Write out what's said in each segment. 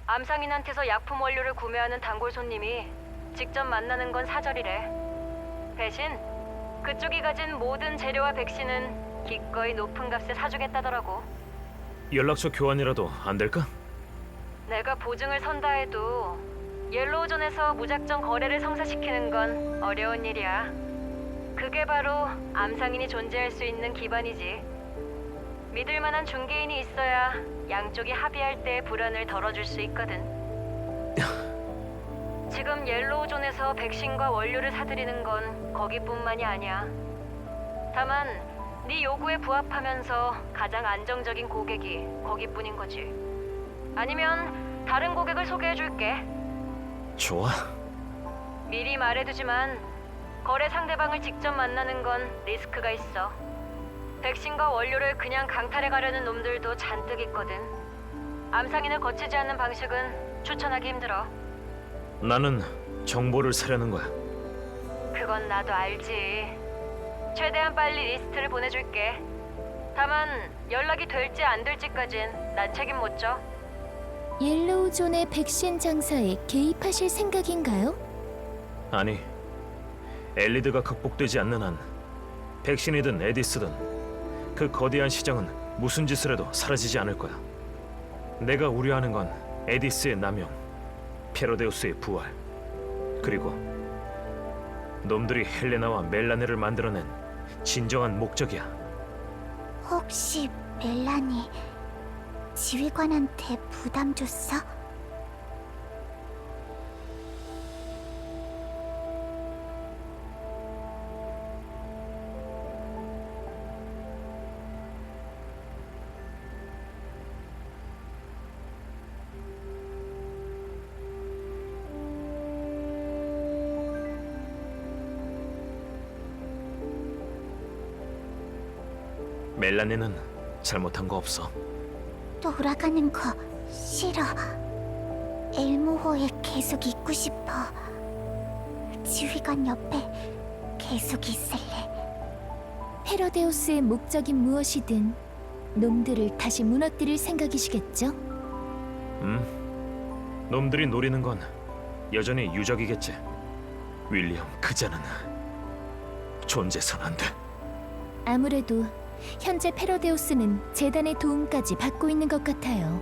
암상인한테서 약품 원료를 구매하는 단골 손님이 직접 만나는 건 사절이래. 대신 그쪽이 가진 모든 재료와 백신은 기꺼이 높은 값에 사주겠다더라고. 연락처 교환이라도 안 될까? 내가 보증을 선다 해도 옐로우존에서 무작정 거래를 성사시키는 건 어려운 일이야. 그게 바로 암상인이 존재할 수 있는 기반이지. 믿을 만한 중개인이 있어야 양쪽이 합의할 때 불안을 덜어줄 수 있거든. 지금 옐로우존에서 백신과 원료를 사들이는 건 거기뿐만이 아니야. 다만 네 요구에 부합하면서 가장 안정적인 고객이 거기뿐인 거지. 아니면 다른 고객을 소개해줄게. 좋아. 미리 말해두지만 거래 상대방을 직접 만나는 건 리스크가 있어. 백신과 원료를 그냥 강탈해 가려는 놈들도 잔뜩 있거든. 암상인을 거치지 않는 방식은 추천하기 힘들어. 나는 정보를 사려는 거야. 그건 나도 알지. 최대한 빨리 리스트를 보내줄게. 다만 연락이 될지 안 될지까진 난 책임 못 져. 옐로우존의 백신 장사에 개입하실 생각인가요? 아니, 엘리드가 극복되지 않는 한 백신이든 에디스든 그 거대한 시장은 무슨 짓을 해도 사라지지 않을 거야. 내가 우려하는 건 에디스의 남용, 페로데우스의 부활, 그리고 놈들이 헬레나와 멜라네를 만들어낸 진정한 목적이야. 혹시 멜라니 지휘관한테 부담 줬어? 멜라네는 잘못한 거 없어. 돌아가는 거 싫어. 엘모호에 계속 있고 싶어. 지휘관 옆에 계속 있을래. 페로데우스의 목적이 무엇이든 놈들을 다시 무너뜨릴 생각이시겠죠? 놈들이 노리는 건 여전히 유적이겠지. 윌리엄 그자는 존재선 안 돼. 아무래도 현재 페로데우스는 재단의 도움까지 받고 있는 것 같아요.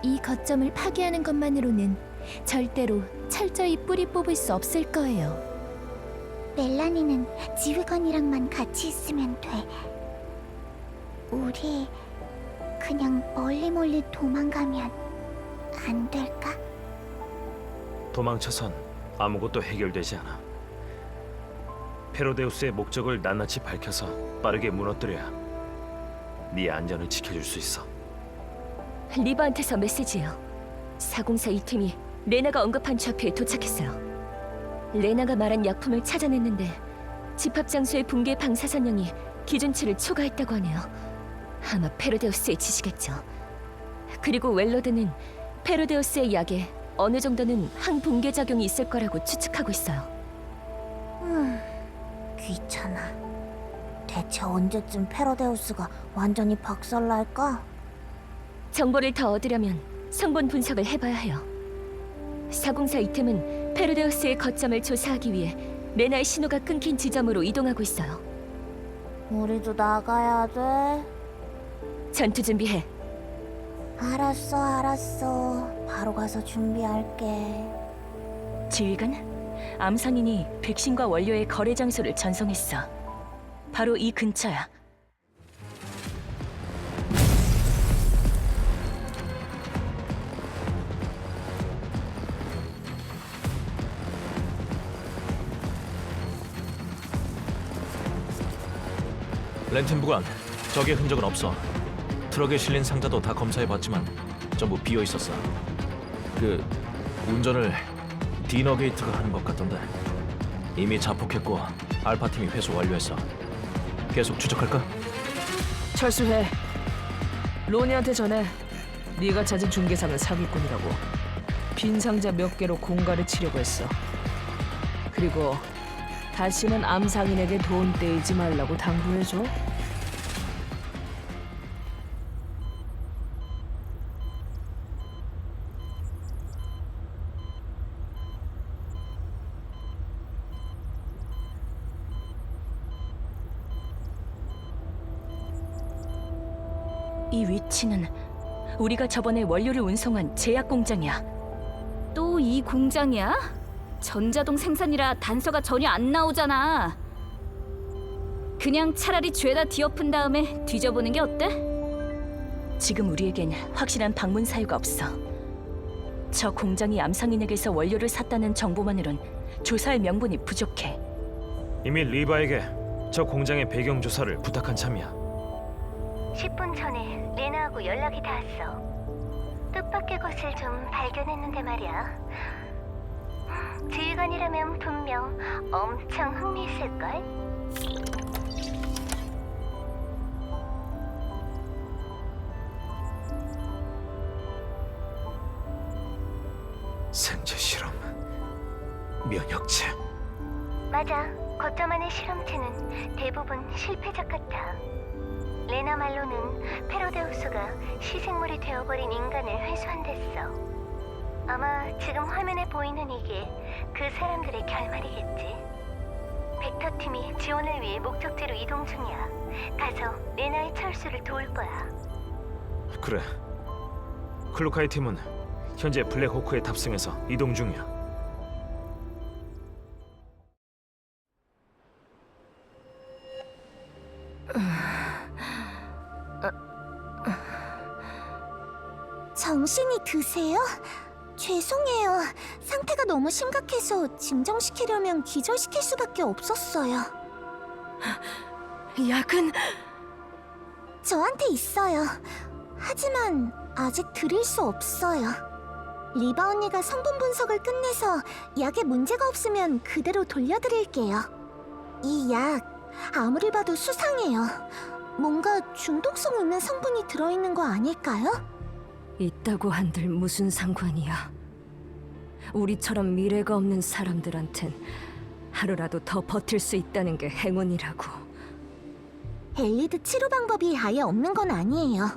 이 거점을 파괴하는 것만으로는 절대로 철저히 뿌리 뽑을 수 없을 거예요. 멜라니는 지휘관이랑만 같이 있으면 돼. 우리 그냥 멀리 도망가면 안 될까? 도망쳐선 아무것도 해결되지 않아. 페로데우스의 목적을 낱낱이 밝혀서 빠르게 무너뜨려야 네 안전을 지켜줄 수 있어. 리버한테서 메시지요. 404 2팀이 레나가 언급한 좌표에 도착했어요. 레나가 말한 약품을 찾아냈는데 집합 장소의 붕괴 방사선량이 기준치를 초과했다고 하네요. 아마 페로데우스의 짓이겠죠. 그리고 웰로드는 페로데우스의 약에 어느 정도는 항붕괴 작용이 있을 거라고 추측하고 있어요. 귀찮아. 대체 언제쯤 페로데우스가 완전히 박살날까? 정보를 더 얻으려면 성분 분석을 해봐야 해요. 404 2팀은 페르데우스의 거점을 조사하기 위해 레나의 신호가 끊긴 지점으로 이동하고 있어요. 우리도 나가야 돼. 전투 준비해. 알았어. 바로 가서 준비할게. 지휘관, 암상인이 백신과 원료의 거래 장소를 전송했어. 바로 이 근처야. 렌튼부관, 적의 흔적은 없어. 트럭에 실린 상자도 다 검사해봤지만 전부 비어있었어. 그 운전을 디너게이트가 하는 것 같던데. 이미 자폭했고 알파팀이 회수 완료했어. 계속 추적할까? 철수해. 로니한테 전해. 네가 찾은 중개사는 사기꾼이라고. 빈 상자 몇 개로 공갈을 치려고 했어. 그리고 다시는 암상인에게 돈 떼이지 말라고 당부해줘. 이 위치는 우리가 저번에 원료를 운송한 제약 공장이야. 또 이 공장이야? 전자동 생산이라 단서가 전혀 안 나오잖아. 그냥 차라리 죄다 뒤엎은 다음에 뒤져보는 게 어때? 지금 우리에겐 확실한 방문 사유가 없어. 저 공장이 암상인에게서 원료를 샀다는 정보만으론 조사할 명분이 부족해. 이미 리바에게 저 공장의 배경 조사를 부탁한 참이야. 10분 전에 레나하고 연락이 닿았어. 뜻밖의 것을 좀 발견했는데 말이야. 지휘관이라면 분명 엄청 흥미있을걸? 생체 실험, 면역체. 맞아. 거점 안의 실험체는 대부분 실패작 같아. 레나 말로는 페로데우스가 시생물이 되어버린 인간을 회수한댔어. 아마 지금 화면에 보이는 이게 그 사람들의 결말이겠지. 벡터팀이 지원을 위해 목적지로 이동 중이야. 가서 레나의 철수를 도울 거야. 그래. 클로카이 팀은 현재 블랙호크에 탑승해서 이동 중이야. 정신이 드세요? 죄송해요. 상태가 너무 심각해서 진정시키려면 기절시킬 수밖에 없었어요. 약은 저한테 있어요. 하지만 아직 드릴 수 없어요. 리바 언니가 성분 분석을 끝내서 약에 문제가 없으면 그대로 돌려드릴게요. 이 약 아무리 봐도 수상해요. 뭔가 중독성 있는 성분이 들어있는 거 아닐까요? 있다고 한들 무슨 상관이야. 우리처럼 미래가 없는 사람들한텐 하루라도 더 버틸 수 있다는 게 행운이라고. 엘리드 치료 방법이 아예 없는 건 아니에요.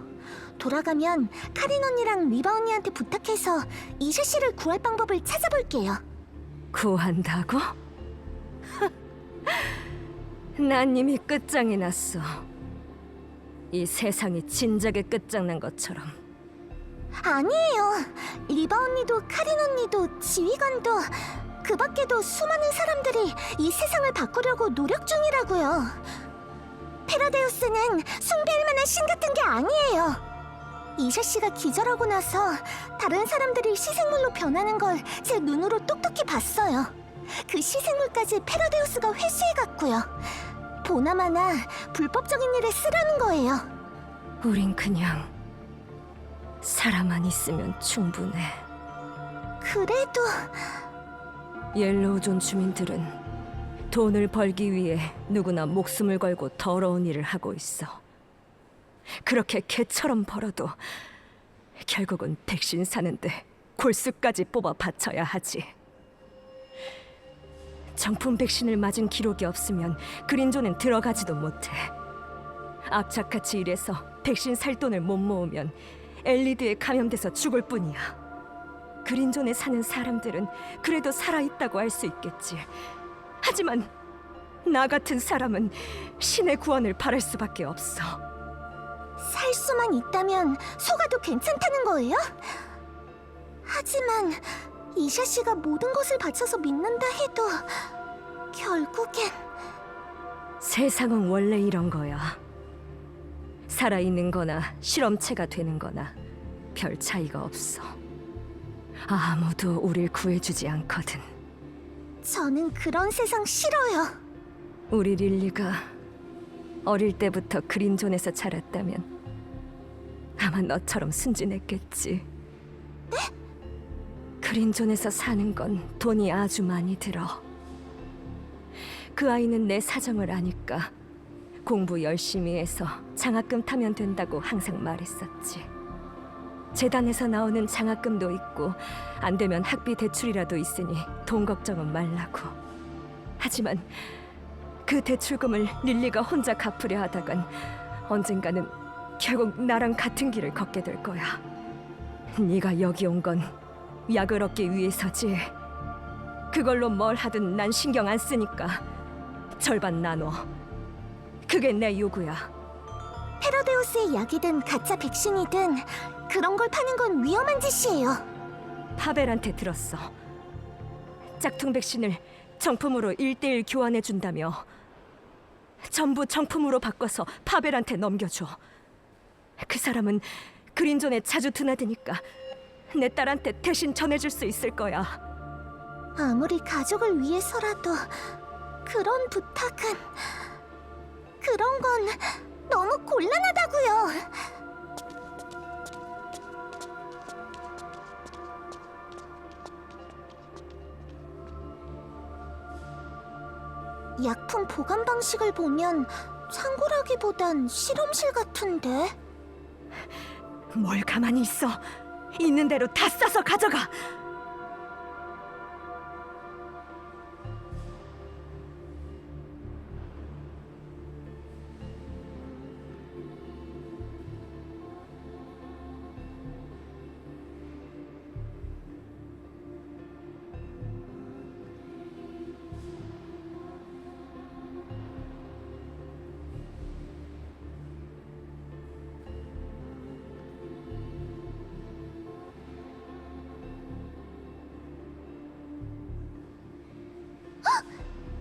돌아가면 카린 언니랑 리바 언니한테 부탁해서 이샤 씨를 구할 방법을 찾아볼게요. 구한다고? 난 이미 끝장이 났어. 이 세상이 진작에 끝장난 것처럼. 아니에요. 리바 언니도 카린 언니도 지휘관도 그 밖에도 수많은 사람들이 이 세상을 바꾸려고 노력 중이라고요. 페라데우스는 숭배할 만한 신 같은 게 아니에요. 이샤 씨가 기절하고 나서 다른 사람들이 시생물로 변하는 걸 제 눈으로 똑똑히 봤어요. 그 시생물까지 페라데우스가 회수해갔고요. 보나마나 불법적인 일에 쓰라는 거예요. 우린 그냥 살아만 있으면 충분해. 그래도 옐로우존 주민들은 돈을 벌기 위해 누구나 목숨을 걸고 더러운 일을 하고 있어. 그렇게 개처럼 벌어도 결국은 백신 사는데 골수까지 뽑아 바쳐야 하지. 정품 백신을 맞은 기록이 없으면 그린존엔 들어가지도 못해. 악착같이 일해서 백신 살 돈을 못 모으면 엘리드에 감염돼서 죽을 뿐이야. 그린존에 사는 사람들은 그래도 살아있다고 할 수 있겠지. 하지만 나 같은 사람은 신의 구원을 바랄 수밖에 없어. 살 수만 있다면 속아도 괜찮다는 거예요? 하지만 이샤 씨가 모든 것을 바쳐서 믿는다 해도 결국엔 세상은 원래 이런 거야. 살아있는 거나 실험체가 되는 거나 별 차이가 없어. 아무도 우릴 구해주지 않거든. 저는 그런 세상 싫어요. 우리 릴리가 어릴 때부터 그린존에서 자랐다면 아마 너처럼 순진했겠지. 네? 그린존에서 사는 건 돈이 아주 많이 들어. 그 아이는 내 사정을 아니까 공부 열심히 해서 장학금 타면 된다고 항상 말했었지. 재단에서 나오는 장학금도 있고 안 되면 학비 대출이라도 있으니 돈 걱정은 말라고. 하지만 그 대출금을 릴리가 혼자 갚으려 하다간 언젠가는 결국 나랑 같은 길을 걷게 될 거야. 네가 여기 온 건 약을 얻기 위해서지. 그걸로 뭘 하든 난 신경 안 쓰니까 절반 나눠. 그게 내 요구야. 페로데우스의 약이든 가짜 백신이든 그런 걸 파는 건 위험한 짓이에요. 파벨한테 들었어. 짝퉁 백신을 정품으로 1대1 교환해 준다며. 전부 정품으로 바꿔서 파벨한테 넘겨줘. 그 사람은 그린존에 자주 드나드니까 내 딸한테 대신 전해줄 수 있을 거야. 아무리 가족을 위해서라도 그런 부탁은 그런 건 너무 곤란하다고요. 약품 보관 방식을 보면 창고라기보단 실험실 같은데. 뭘 가만히 있어. 있는 대로 다 싸서 가져가.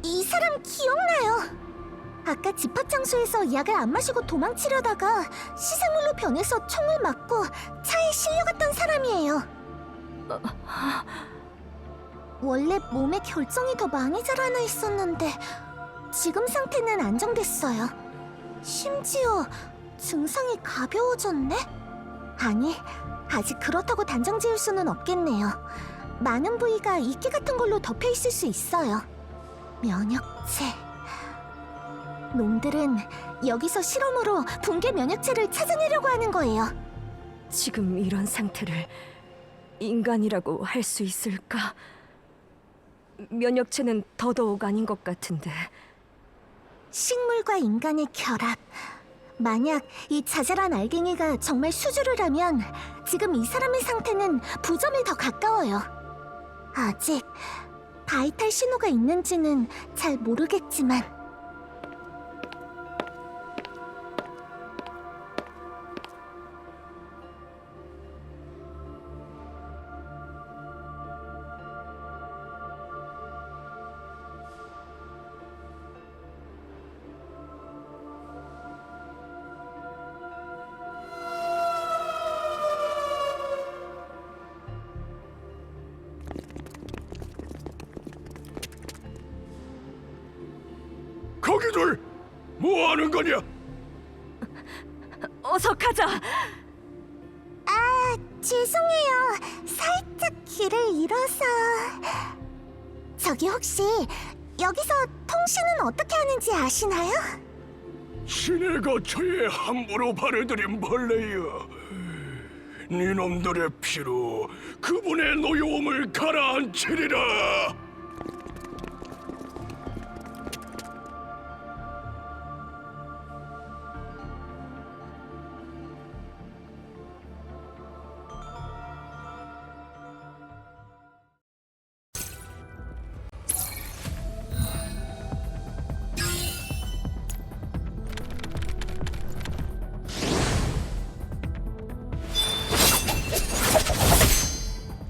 이 사람 기억나요. 아까 집합 장소에서 약을 안 마시고 도망치려다가 시생물로 변해서 총을 맞고 차에 실려갔던 사람이에요. 원래 몸에 결정이 더 많이 자라나 있었는데 지금 상태는 안정됐어요. 심지어 증상이 가벼워졌네? 아니, 아직 그렇다고 단정 지을 수는 없겠네요. 많은 부위가 이끼 같은 걸로 덮여 있을 수 있어요. 면역체. 놈들은 여기서 실험으로 붕괴 면역체를 찾아내려고 하는 거예요. 지금 이런 상태를 인간이라고 할 수 있을까? 면역체는 더더욱 아닌 것 같은데. 식물과 인간의 결합. 만약 이 자잘한 알갱이가 정말 수주를 하면 지금 이 사람의 상태는 부점에 더 가까워요. 아직 바이탈 신호가 있는지는 잘 모르겠지만 거기들 뭐 하는 거냐? 어서 가자. 죄송해요. 살짝 길을 잃어서. 저기 혹시 여기서 통신은 어떻게 하는지 아시나요? 신의 거처에 함부로 발해들인 벌레여. 니놈들의 피로 그분의 노여움을 가라앉히리라.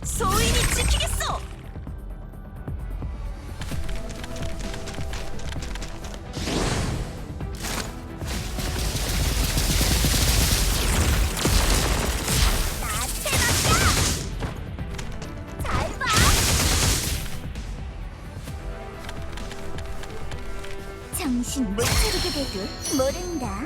소인이 지키겠어. 정신 못 차리게 돼도 모른다.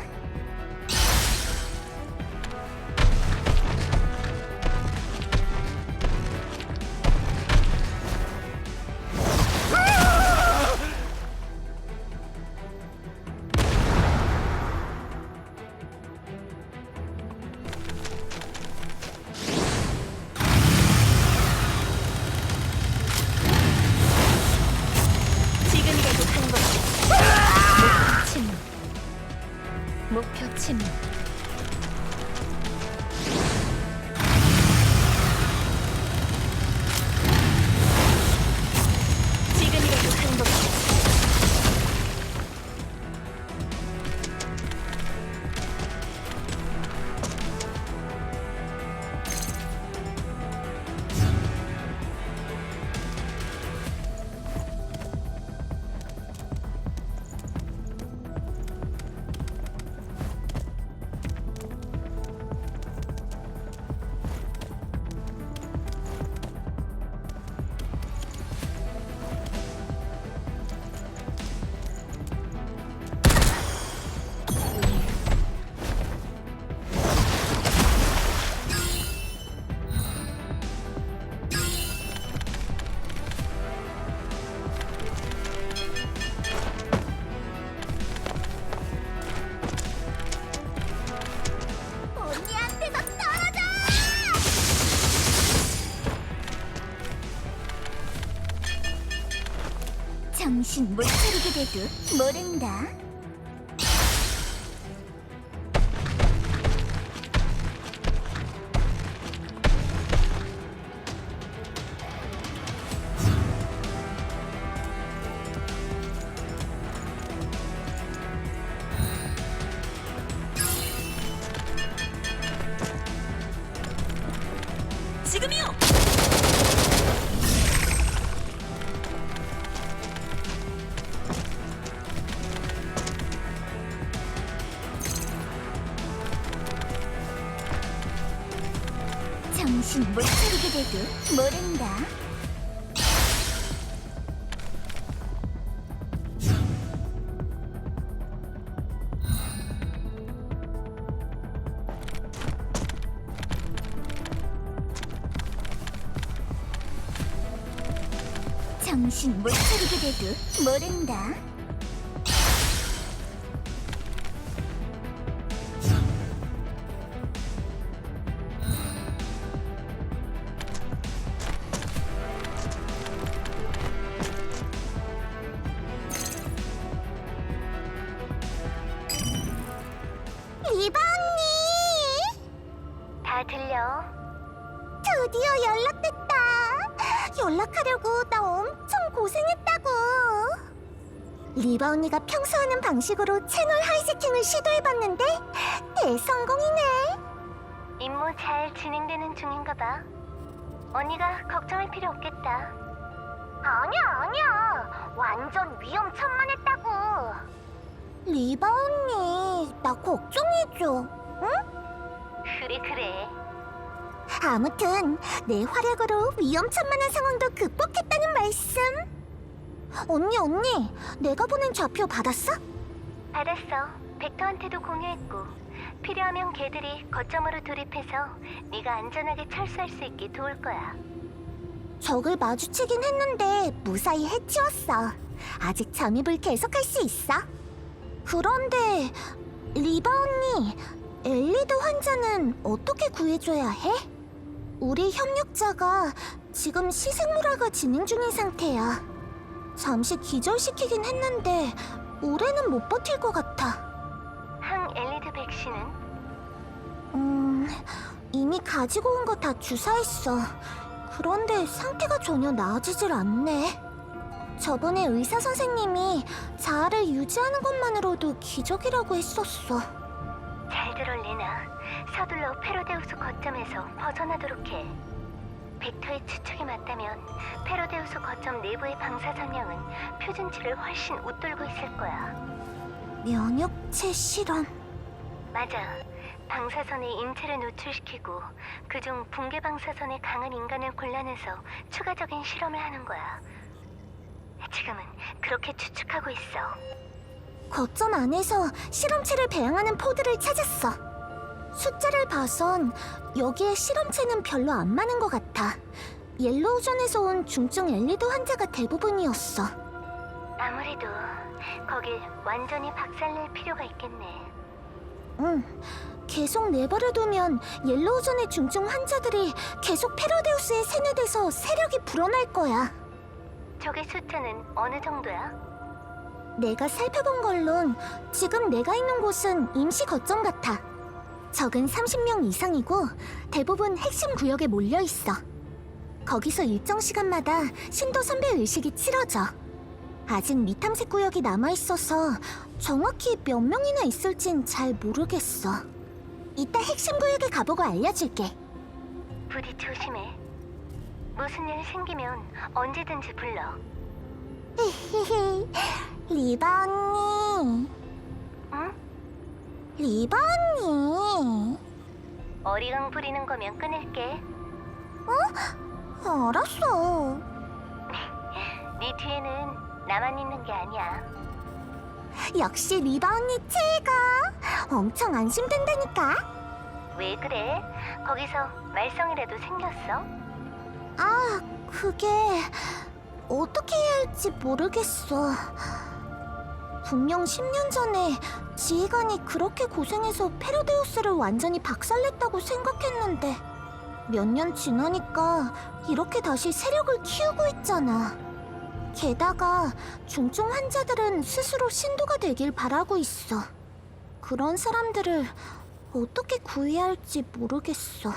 지금이라도 한 번. 목표 침묵. 지금이라도 행복해. 정신 못 차리게 돼도 모른다. 지금이요. 정신 못 차리게 돼도 모른다. 정신 못 차리게 돼도 모른다. 리바 언니! 다 들려? 드디어 연락됐다. 연락하려고 나 엄청 고생했다고. 리바 언니가 평소 하는 방식으로 채널 하이제킹을 시도해봤는데 대성공이네. 임무 잘 진행되는 중인가 봐. 언니가 걱정할 필요 없겠다. 아니야. 완전 위험천만했다고. 리바 언니, 나 걱정해줘. 응? 그래. 아무튼 내 활약으로 위험천만한 상황도 극복했다는 말씀. 언니, 내가 보낸 좌표 받았어? 받았어. 벡터한테도 공유했고 필요하면 걔들이 거점으로 돌입해서 네가 안전하게 철수할 수 있게 도울 거야. 적을 마주치긴 했는데 무사히 해치웠어. 아직 잠입을 계속할 수 있어. 그런데 리바 언니, 엘리드 환자는 어떻게 구해줘야 해? 우리 협력자가 지금 시생물화가 진행 중인 상태야. 잠시 기절시키긴 했는데 오래는 못 버틸 것 같아. 항 엘리드 백신은? 이미 가지고 온 거 다 주사했어. 그런데 상태가 전혀 나아지질 않네. 저번에 의사 선생님이 자아를 유지하는 것만으로도 기적이라고 했었어. 잘 들어, 레나. 서둘러 페로데우스 거점에서 벗어나도록 해. 벡터의 추측이 맞다면 페로데우스 거점 내부의 방사 선량은 표준치를 훨씬 웃돌고 있을 거야. 면역체 실험. 맞아. 방사선에 인체를 노출시키고 그중 붕괴 방사선에 강한 인간을 골라내서 추가적인 실험을 하는 거야. 지금은 그렇게 추측하고 있어. 거점 안에서 실험체를 배양하는 포드를 찾았어. 숫자를 봐선 여기에 실험체는 별로 안 많은 것 같아. 옐로우존에서 온 중증 엘리드 환자가 대부분이었어. 아무래도 거길 완전히 박살낼 필요가 있겠네. 응, 계속 내버려두면 옐로우존의 중증 환자들이 계속 페로데우스에 세뇌돼서 세력이 불어날 거야. 적의 숫자는 어느 정도야? 내가 살펴본 걸론 지금 내가 있는 곳은 임시 거점 같아. 적은 30명 이상이고 대부분 핵심 구역에 몰려 있어. 거기서 일정 시간마다 신도 선배 의식이 치러져. 아직 미탐색 구역이 남아 있어서 정확히 몇 명이나 있을진 잘 모르겠어. 이따 핵심 구역에 가보고 알려줄게. 부디 조심해. 무슨 일 생기면 언제든지 불러. 리바 언니. 응? 리바 언니. 어리광 부리는 거면 끊을게. 어? 알았어. 네 뒤에는 나만 있는 게 아니야. 역시 리바 언니 최고. 엄청 안심된다니까. 왜 그래? 거기서 말썽이라도 생겼어? 아, 그게 어떻게 해야 할지 모르겠어. 분명 10년 전에 지휘관이 그렇게 고생해서 페로데우스를 완전히 박살냈다고 생각했는데 몇 년 지나니까 이렇게 다시 세력을 키우고 있잖아. 게다가 중증 환자들은 스스로 신도가 되길 바라고 있어. 그런 사람들을 어떻게 구해야 할지 모르겠어.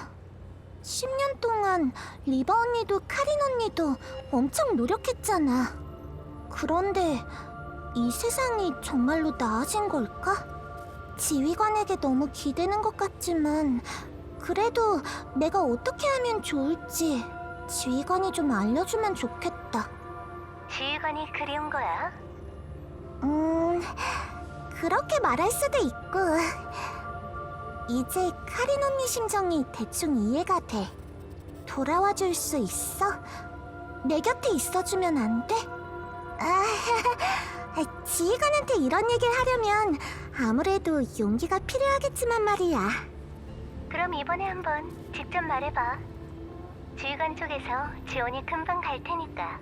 10년 동안 리바 언니도 카린 언니도 엄청 노력했잖아. 그런데 이 세상이 정말로 나아진 걸까? 지휘관에게 너무 기대는 것 같지만 그래도 내가 어떻게 하면 좋을지 지휘관이 좀 알려주면 좋겠다. 지휘관이 그리운 거야? 그렇게 말할 수도 있고. 이제 카린 언니 심정이 대충 이해가 돼. 돌아와 줄 수 있어? 내 곁에 있어주면 안 돼? 지휘관한테 이런 얘기를 하려면 아무래도 용기가 필요하겠지만 말이야. 그럼 이번에 한번 직접 말해봐. 지휘관 쪽에서 지원이 금방 갈 테니까.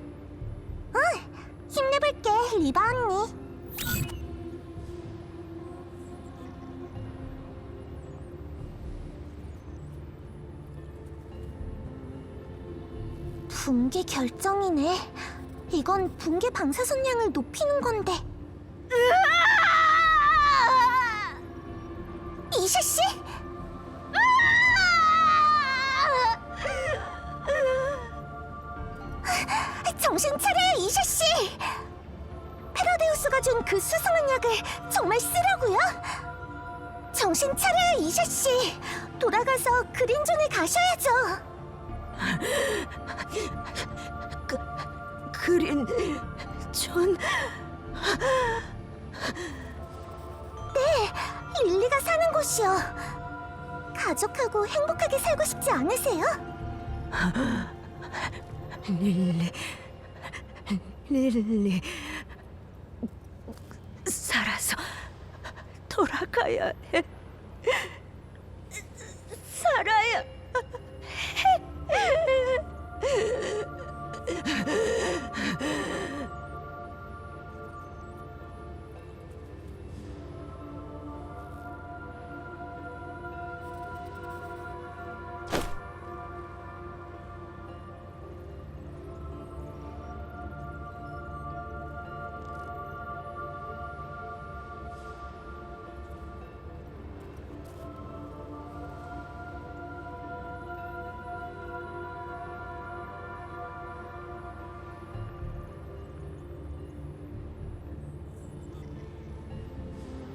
힘내볼게, 리바 언니. 붕괴 결정이네. 이건 붕괴 방사선량을 높이는 건데. 이샤 씨? 정신 차려요, 이샤 씨. 페로데우스가 준 그 수상한 약을 정말 쓰라고요? 정신 차려요, 이샤 씨. 돌아가서 그린존에 가셔야죠. 그린 존. 네, 릴리가 사는 곳이요. 가족하고 행복하게 살고 싶지 않으세요? 릴리 살아서 돌아가야 해. 살아야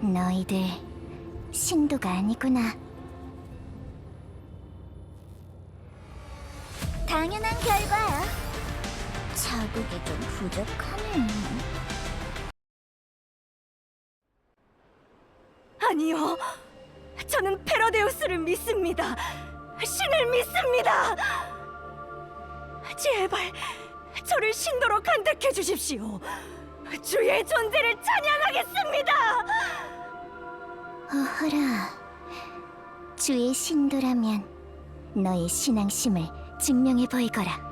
너희들 신도가 아니구나. 당연한 결과야. 자극이 좀 부족하네. 아니요. 저는 페로데우스를 믿습니다. 신을 믿습니다. 제발 저를 신도로 간택해 주십시오. 주의 존재를 찬양하겠습니다. 어허라, 주의 신도라면 너의 신앙심을 증명해 보이거라.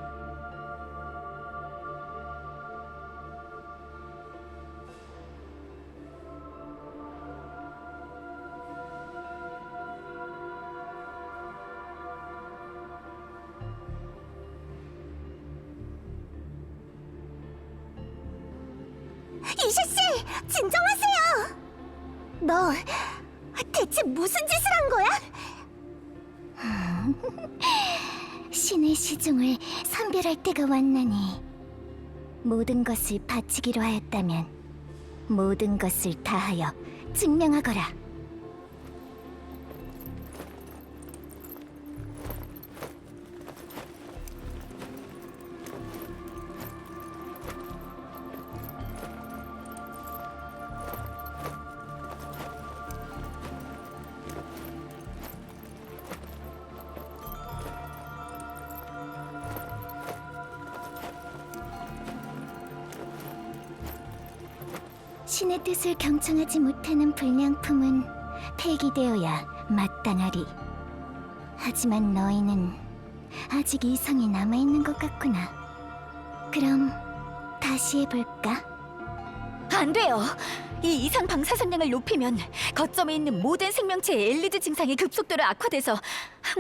이샤씨, 진정하세요. 너 대체 무슨 짓을 한 거야? 신의 시종을 선별할 때가 왔나니 모든 것을 바치기로 하였다면 모든 것을 다하여 증명하거라. 신의 뜻을 경청하지 못하는 불량품은 폐기되어야 마땅하리. 하지만 너희는 아직 이성이 남아있는 것 같구나. 그럼 다시 해볼까? 안 돼요. 이 이상 방사선량을 높이면 거점에 있는 모든 생명체의 엘리드 증상이 급속도로 악화돼서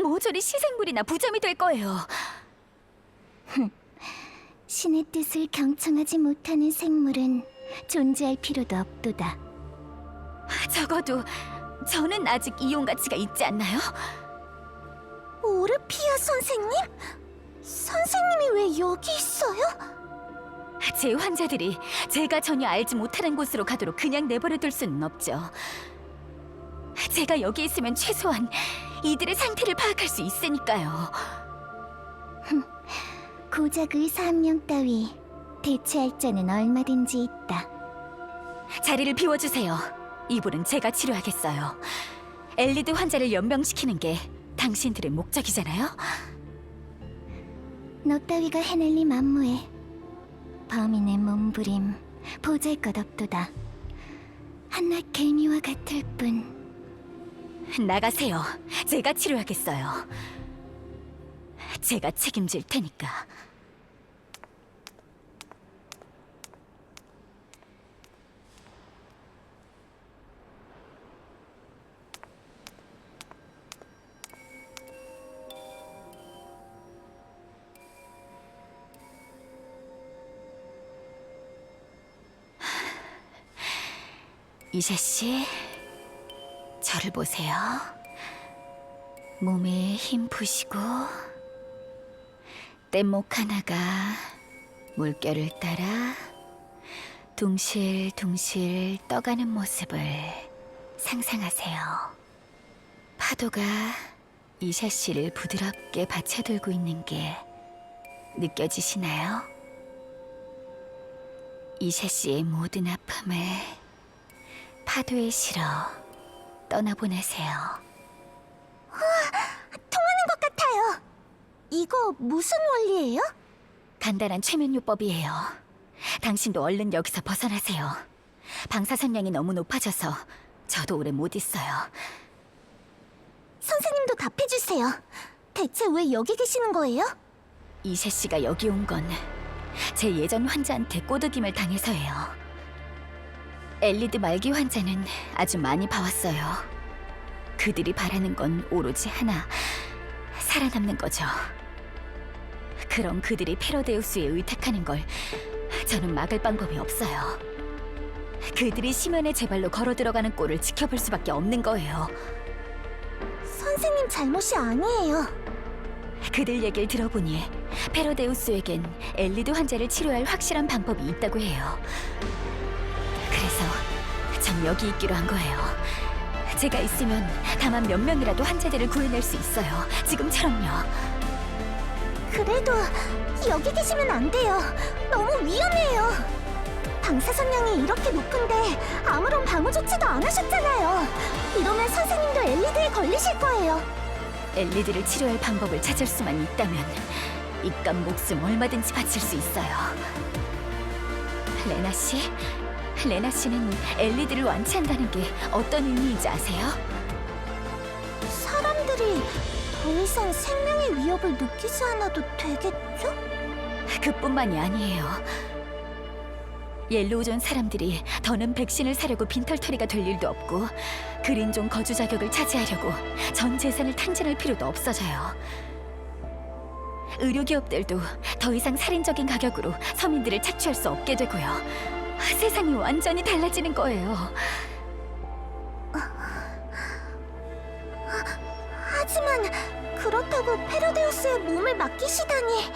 모조리 시생물이나 부점이 될 거예요. 신의 뜻을 경청하지 못하는 생물은 존재할 필요도 없도다. 적어도 저는 아직 이용 가치가 있지 않나요? 오르피아 선생님? 선생님이 왜 여기 있어요? 제 환자들이 제가 전혀 알지 못하는 곳으로 가도록 그냥 내버려 둘 수는 없죠. 제가 여기 있으면 최소한 이들의 상태를 파악할 수 있으니까요. 고작 의사 한 명 따위 대체할 자는 얼마든지 있다. 자리를 비워주세요. 이불은 제가 치료하겠어요. 엘리드 환자를 연명시키는 게 당신들의 목적이잖아요? 너 따위가 해낼 리 만무해. 범인의 몸부림 보잘것없도다. 한낱 개미와 같을 뿐. 나가세요. 제가 치료하겠어요. 제가 책임질 테니까. 이세 씨, 저를 보세요. 몸에 힘 푸시고 뗏목 하나가 물결을 따라 둥실둥실 떠가는 모습을 상상하세요. 파도가 이세 씨를 부드럽게 받쳐들고 있는 게 느껴지시나요? 이세 씨의 모든 아픔을 파도에 실어 떠나보내세요. 통하는 것 같아요. 이거 무슨 원리예요? 간단한 최면요법이에요. 당신도 얼른 여기서 벗어나세요. 방사선량이 너무 높아져서 저도 오래 못 있어요. 선생님도 답해주세요. 대체 왜 여기 계시는 거예요? 이세 씨가 여기 온 건 제 예전 환자한테 꼬드김을 당해서예요. 엘리드 말기 환자는 아주 많이 봐왔어요. 그들이 바라는 건 오로지 하나, 살아남는 거죠. 그럼 그들이 페로데우스에 의탁하는 걸 저는 막을 방법이 없어요. 그들이 심연의 제발로 걸어 들어가는 꼴을 지켜볼 수밖에 없는 거예요. 선생님 잘못이 아니에요. 그들 얘기를 들어보니 페로데우스에겐 엘리드 환자를 치료할 확실한 방법이 있다고 해요. 그래서 전 여기 있기로 한 거예요. 제가 있으면 다만 몇 명이라도 환자들을 구해낼 수 있어요. 지금처럼요. 그래도 여기 계시면 안 돼요. 너무 위험해요. 방사선량이 이렇게 높은데 아무런 방어 조치도 안 하셨잖아요. 이러면 선생님도 엘리드에 걸리실 거예요. 엘리드를 치료할 방법을 찾을 수만 있다면 이깟 목숨 얼마든지 바칠 수 있어요. 레나 씨? 레나 씨는 엘리드를 완치한다는 게 어떤 의미인지 아세요? 사람들이 더 이상 생명의 위협을 느끼지 않아도 되겠죠? 그뿐만이 아니에요. 옐로우존 사람들이 더는 백신을 사려고 빈털터리가 될 일도 없고 그린존 거주 자격을 차지하려고 전 재산을 탕진할 필요도 없어져요. 의료기업들도 더 이상 살인적인 가격으로 서민들을 착취할 수 없게 되고요. 세상이 완전히 달라지는 거예요. 하지만 그렇다고 페로데우스의 몸을 맡기시다니.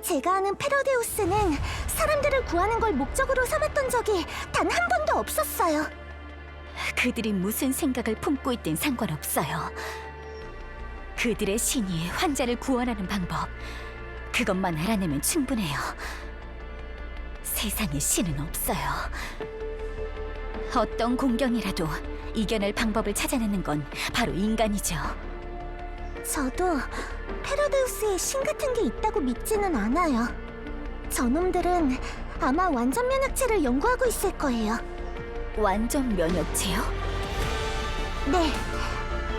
제가 아는 페로데우스는 사람들을 구하는 걸 목적으로 삼았던 적이 단 한 번도 없었어요. 그들이 무슨 생각을 품고 있든 상관없어요. 그들의 신이 환자를 구원하는 방법, 그것만 알아내면 충분해요. 세상에 신은 없어요. 어떤 공경이라도 이겨낼 방법을 찾아내는 건 바로 인간이죠. 저도 페로데우스에 신 같은 게 있다고 믿지는 않아요. 저놈들은 아마 완전 면역체를 연구하고 있을 거예요. 완전 면역체요? 네,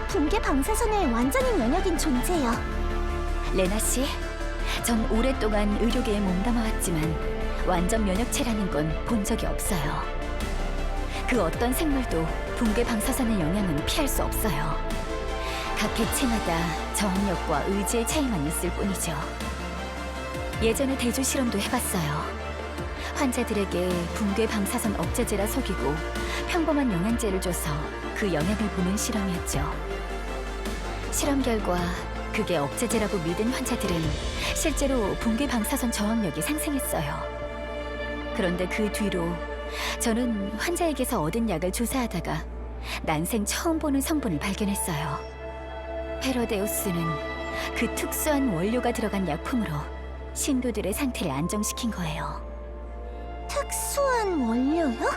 붕괴 방사선에 완전히 면역인 존재요. 레나 씨, 전 오랫동안 의료계에 몸담아왔지만 완전 면역체라는 건 본 적이 없어요. 그 어떤 생물도 붕괴 방사선의 영향은 피할 수 없어요. 각 개체마다 저항력과 의지의 차이만 있을 뿐이죠. 예전에 대조 실험도 해봤어요. 환자들에게 붕괴 방사선 억제제라 속이고 평범한 영양제를 줘서 그 영향을 보는 실험이었죠. 실험 결과 그게 억제제라고 믿은 환자들은 실제로 붕괴 방사선 저항력이 상승했어요. 그런데 그 뒤로 저는 환자에게서 얻은 약을 조사하다가 난생 처음 보는 성분을 발견했어요. 페로데우스는 그 특수한 원료가 들어간 약품으로 신도들의 상태를 안정시킨 거예요. 특수한 원료요?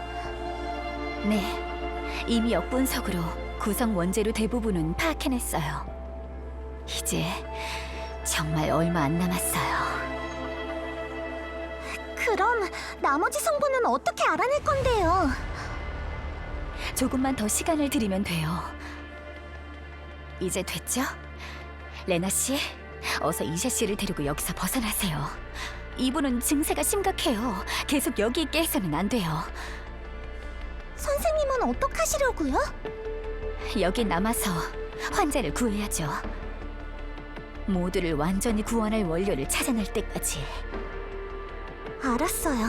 네, 이미 역분석으로 구성 원재료 대부분은 파악해냈어요. 이제 정말 얼마 안 남았어요. 그럼 나머지 성분은 어떻게 알아낼 건데요? 조금만 더 시간을 드리면 돼요. 이제 됐죠? 레나 씨, 어서 이샤 씨를 데리고 여기서 벗어나세요. 이분은 증세가 심각해요. 계속 여기 있게 해서는 안 돼요. 선생님은 어떡하시려고요? 여기 남아서 환자를 구해야죠. 모두를 완전히 구원할 원료를 찾아낼 때까지. 알았어요.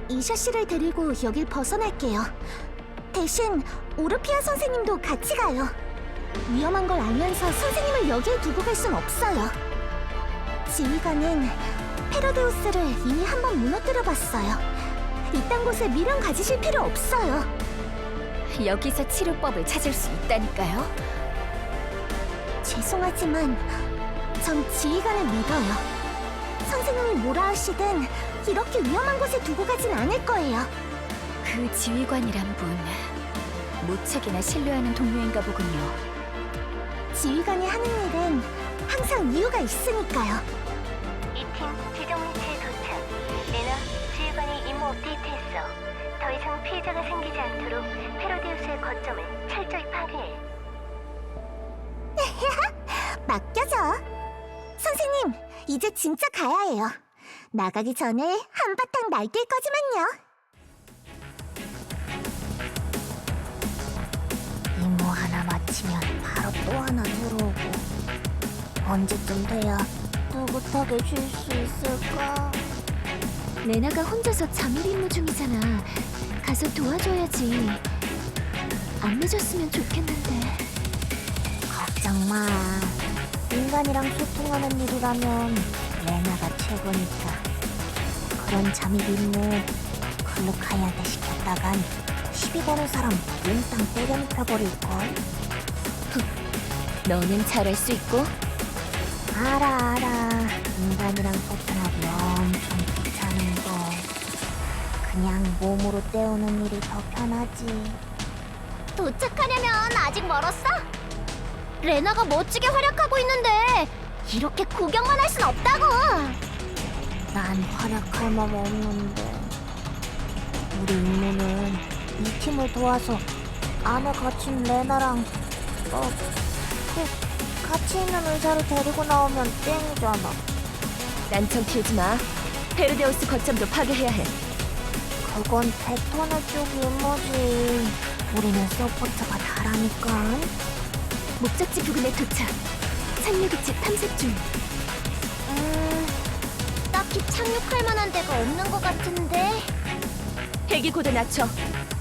이샤 씨를 데리고 여길 벗어날게요. 대신 오르피아 선생님도 같이 가요. 위험한 걸 알면서 선생님을 여기에 두고 갈 순 없어요. 지휘관은 페로데우스를 이미 한 번 무너뜨려봤어요. 이딴 곳에 미련 가지실 필요 없어요. 여기서 치료법을 찾을 수 있다니까요. 죄송하지만 전 지휘관을 믿어요. 선생님이 뭐라 하시든 이렇게 위험한 곳에 두고 가진 않을 거예요. 그 지휘관이란 분, 무척이나 신뢰하는 동료인가 보군요. 지휘관이 하는 일은 항상 이유가 있으니까요. 이 팀 지정 위치에 도착. 레나, 지휘관이 임무 업데이트했어. 더 이상 피해자가 생기지 않도록 페로데우스의 거점을 철저히 파괴해. 맡겨줘. 선생님, 이제 진짜 가야 해요. 나가기 전에 한바탕 날뛸 거지만요. 임무 하나 마치면 바로 또 하나 들어오고 언제쯤 돼야 느긋하게 쉴 수 있을까? 레나가 혼자서 잠입 임무 중이잖아. 가서 도와줘야지. 안 늦었으면 좋겠는데. 걱정 마. 인간이랑 소통하는 일이라면 레나가 최고니까. 그런 잠입 임무 클루카이한테 시켰다간 시비 거는 사람 몽땅 때려 눕혀버릴걸. 너는 잘할 수 있고 알아. 인간이랑 소통하기 엄청 귀찮은 거. 그냥 몸으로 때우는 일이 더 편하지. 도착하려면 아직 멀었어? 레나가 멋지게 활약하고 있는데 이렇게 구경만 할 순 없다고. 난 활약할 맘 없는데. 우리 임무는 이 팀을 도와서 안에 갇힌 레나랑 같이 있는 의사를 데리고 나오면 땡이잖아. 난청 피우지 마. 페르데우스 거점도 파괴해야 해. 그건 벡터너 쪽 임무지. 우리는 서포트가 다라니까. 목적지 부근에 도착. 착륙위치 탐색 중. 딱히 착륙할 만한 데가 없는 것 같은데. 헬기 고도 낮춰.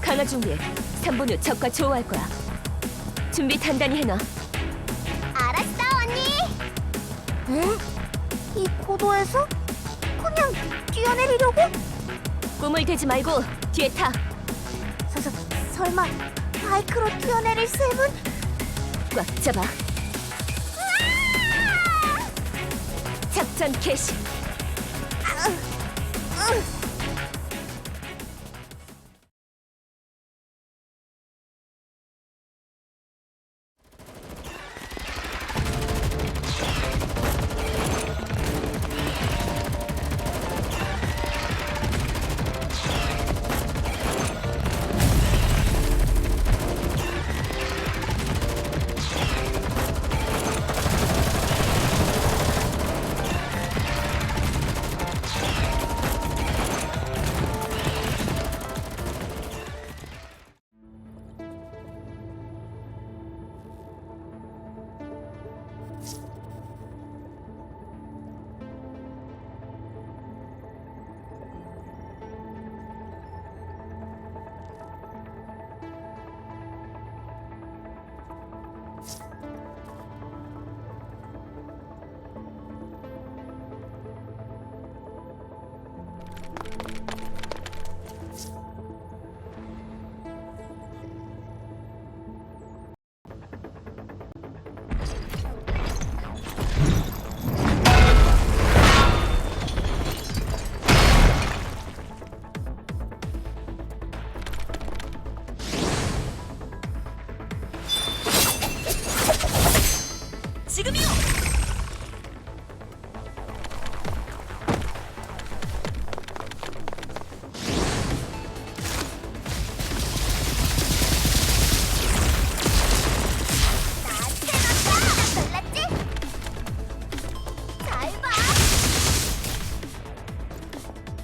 강화 준비해. 3분 후 적과 조우할 거야. 준비 단단히 해놔. 알았어, 언니. 에? 이 고도에서? 그냥 뛰어내리려고? 꿈을 대지 말고 뒤에 타. 설마 바이크로 뛰어내릴 셈은? 꽉 잡아. 작전 개시.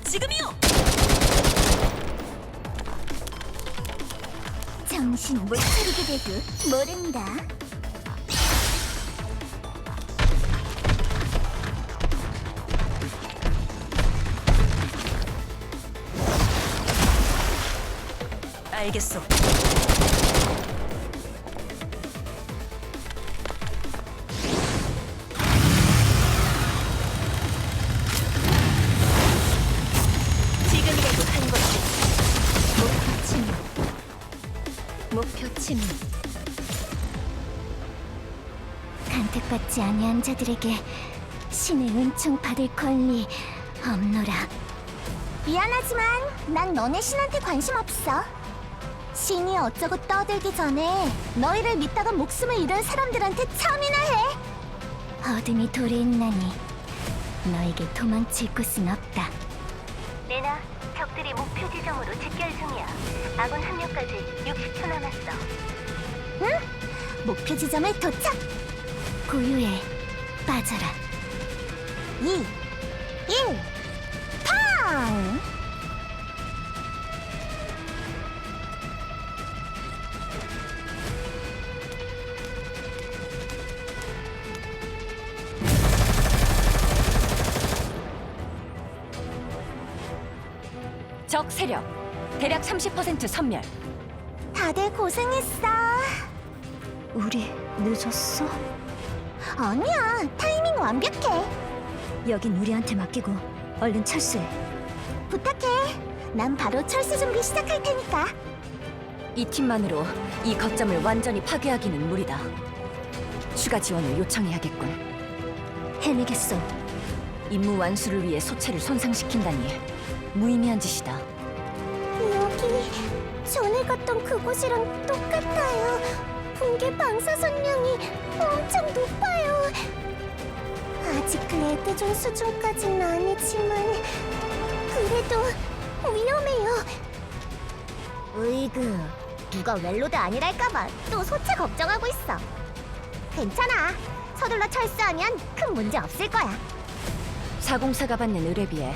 지금이요! 정신 못 차리게 돼도 모른다. 알겠어. 지금이라도 한 것이 목표 침입. 목표 침입. 간택받지 아니한 자들에게 신의 은총 받을 권리 없노라. 미안하지만 난 너네 신한테 관심 없어. 신이 어쩌고 떠들기 전에 너희를 믿다가 목숨을 잃은 사람들한테 참이나 해. 어둠이 돌에 있나니 너에게 도망칠 곳은 없다. 레나, 적들이 목표 지점으로 집결 중이야. 아군 합류까지 60초 남았어. 응? 목표 지점에 도착! 고요에 빠져라. 2, 1, 팡! 적 세력 대략 30% 섬멸. 다들 고생했어. 우리 늦었어? 아니야, 타이밍 완벽해. 여긴 우리한테 맡기고 얼른 철수해. 부탁해. 난 바로 철수 준비 시작할 테니까. 이 팀만으로 이 거점을 완전히 파괴하기는 무리다. 추가 지원을 요청해야겠군. 해내겠어. 임무 완수를 위해 소체를 손상시킨다니 무의미한 짓이다. 여기 전에 갔던 그곳이랑 똑같아요. 붕괴 방사선량이 엄청 높아요. 아직 레드존 수준까지는 아니지만 그래도 위험해요. 으이그, 누가 웰로드 아니랄까봐 또 소체 걱정하고 있어. 괜찮아. 서둘러 철수하면 큰 문제 없을 거야. 사공사가 받는 의뢰비에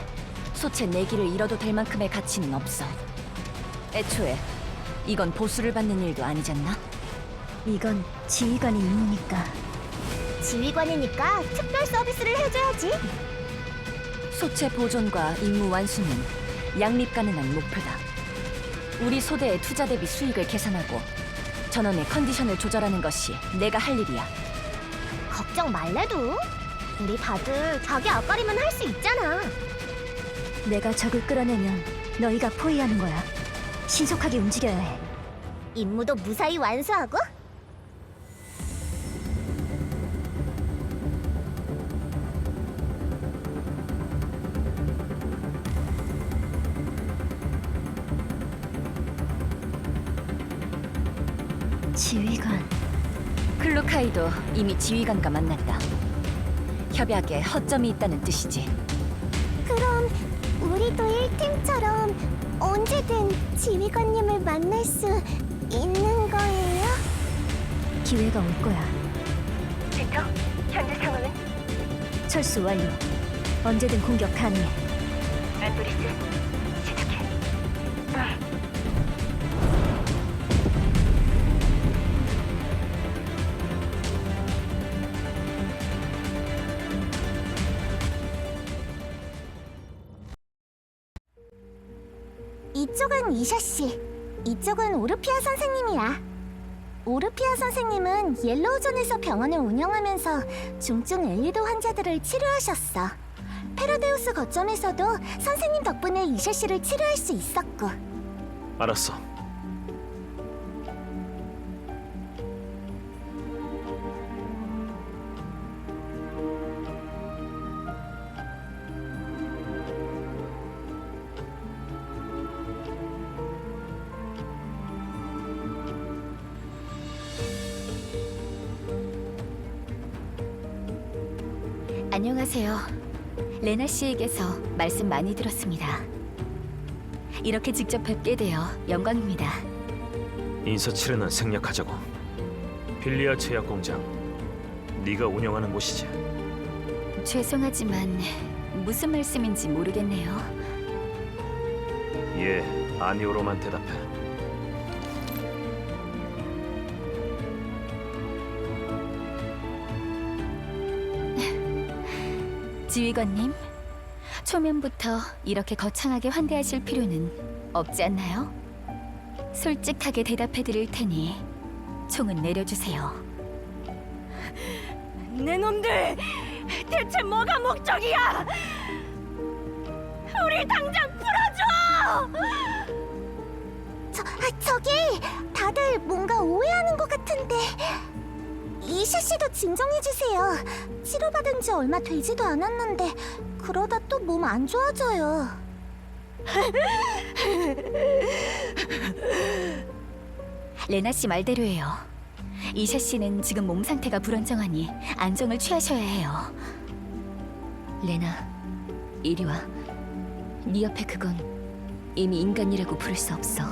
소체 4기를 잃어도 될 만큼의 가치는 없어. 애초에 이건 보수를 받는 일도 아니잖나? 이건 지휘관의 임무니까. 지휘관이니까 특별 서비스를 해줘야지. 소체 보존과 임무 완수는 양립 가능한 목표다. 우리 소대의 투자 대비 수익을 계산하고 전원의 컨디션을 조절하는 것이 내가 할 일이야. 걱정 말래도 우리 다들 자기 앞가림은 할 수 있잖아. 내가 적을 끌어내면 너희가 포위하는 거야. 신속하게 움직여야 해. 임무도 무사히 완수하고. 지휘관. 클루카이도 이미 지휘관과 만났다. 협약에 허점이 있다는 뜻이지. 그럼 우리도 1팀처럼 언제든 지휘관님을 만날 수 있는 거예요? 기회가 올 거야. 빅터, 현재 상황은? 철수 완료. 언제든 공격 가능해. 안도리스, 시작해. 이쪽은 이샤 씨, 이쪽은 오르피아 선생님이야. 오르피아 선생님은 옐로우존에서 병원을 운영하면서 중증 엘리도 환자들을 치료하셨어. 페로데우스 거점에서도 선생님 덕분에 이샤 씨를 치료할 수 있었고. 알았어. 안녕하세요. 레나 씨에게서 말씀 많이 들었습니다. 이렇게 직접 뵙게 되어 영광입니다. 인서치르는 생략하자고. 빌리아 제약 공장. 네가 운영하는 곳이지. 죄송하지만 무슨 말씀인지 모르겠네요. 예, 아니오로만 대답해. 지휘관님, 초면부터 이렇게 거창하게 환대하실 필요는 없지 않나요? 솔직하게 대답해 드릴 테니 총은 내려주세요. 내 놈들! 대체 뭐가 목적이야? 우리 당장 풀어줘! 저기 다들 뭔가 오해하는 것 같은데 이샤 씨도 진정해 주세요. 치료받은 지 얼마 되지도 않았는데 그러다 또 몸 안 좋아져요. 레나 씨 말대로예요. 이샤 씨는 지금 몸 상태가 불안정하니 안정을 취하셔야 해요. 레나, 이리 와. 네 옆에 그건 이미 인간이라고 부를 수 없어.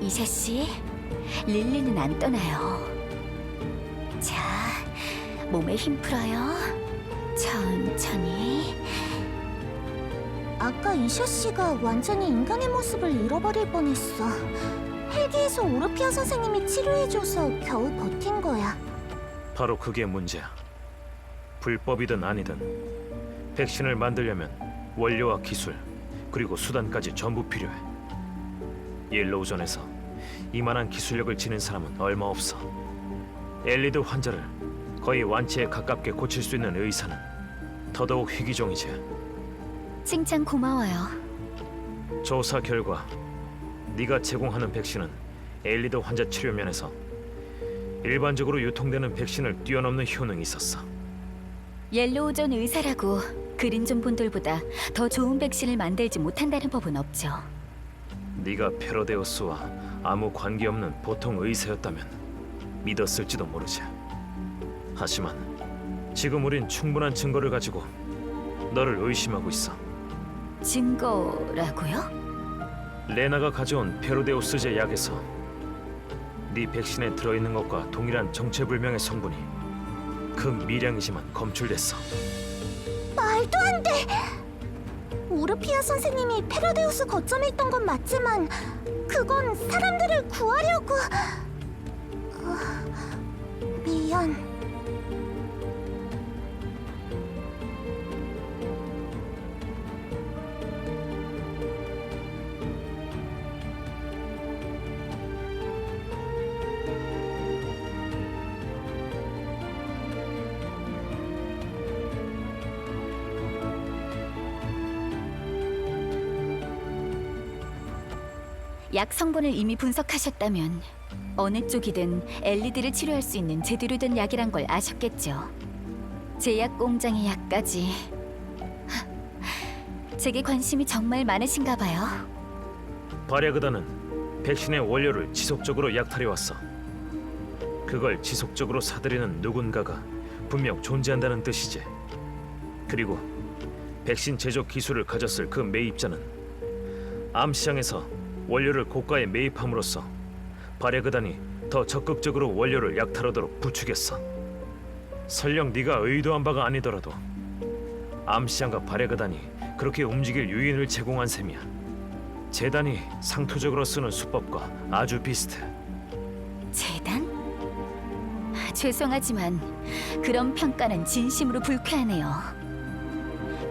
이샤 씨, 릴리는 안 떠나요. 자, 몸에 힘 풀어요. 천천히. 아까 이샤 씨가 완전히 인간의 모습을 잃어버릴 뻔했어. 헬기에서 오르피아 선생님이 치료해줘서 겨우 버틴 거야. 바로 그게 문제야. 불법이든 아니든 백신을 만들려면 원료와 기술 그리고 수단까지 전부 필요해. 옐로우존에서 이만한 기술력을 지닌 사람은 얼마 없어. 엘리드 환자를 거의 완치에 가깝게 고칠 수 있는 의사는 더더욱 희귀종이지. 칭찬 고마워요. 조사 결과 네가 제공하는 백신은 엘리드 환자 치료 면에서 일반적으로 유통되는 백신을 뛰어넘는 효능이 있었어. 옐로우존 의사라고 그린존 분들보다 더 좋은 백신을 만들지 못한다는 법은 없죠. 네가 페로데우스와 아무 관계없는 보통 의사였다면 믿었을지도 모르지. 하지만 지금 우린 충분한 증거를 가지고 너를 의심하고 있어. 증거라고요? 레나가 가져온 페로데우스제 약에서 네 백신에 들어있는 것과 동일한 정체불명의 성분이 극미량이지만 검출됐어. 말도 안 돼! 오르피아 선생님이 페로데우스 거점에 있던 건 맞지만 그건 사람들을 구하려고... 미안. 약 성분을 이미 분석하셨다면 어느 쪽이든 엘리드를 치료할 수 있는 제대로 된 약이란 걸 아셨겠죠. 제약 공장의 약까지. 제게 관심이 정말 많으신가 봐요. 바랴그다는 백신의 원료를 지속적으로 약탈해왔어. 그걸 지속적으로 사들이는 누군가가 분명 존재한다는 뜻이지. 그리고 백신 제조 기술을 가졌을 그 매입자는 암시장에서 원료를 고가에 매입함으로써 바랴그단이 더 적극적으로 원료를 약탈하도록 부추겼어. 설령 네가 의도한 바가 아니더라도 암시장과 바랴그단이 그렇게 움직일 요인을 제공한 셈이야. 재단이 상투적으로 쓰는 수법과 아주 비슷해. 재단? 죄송하지만 그런 평가는 진심으로 불쾌하네요.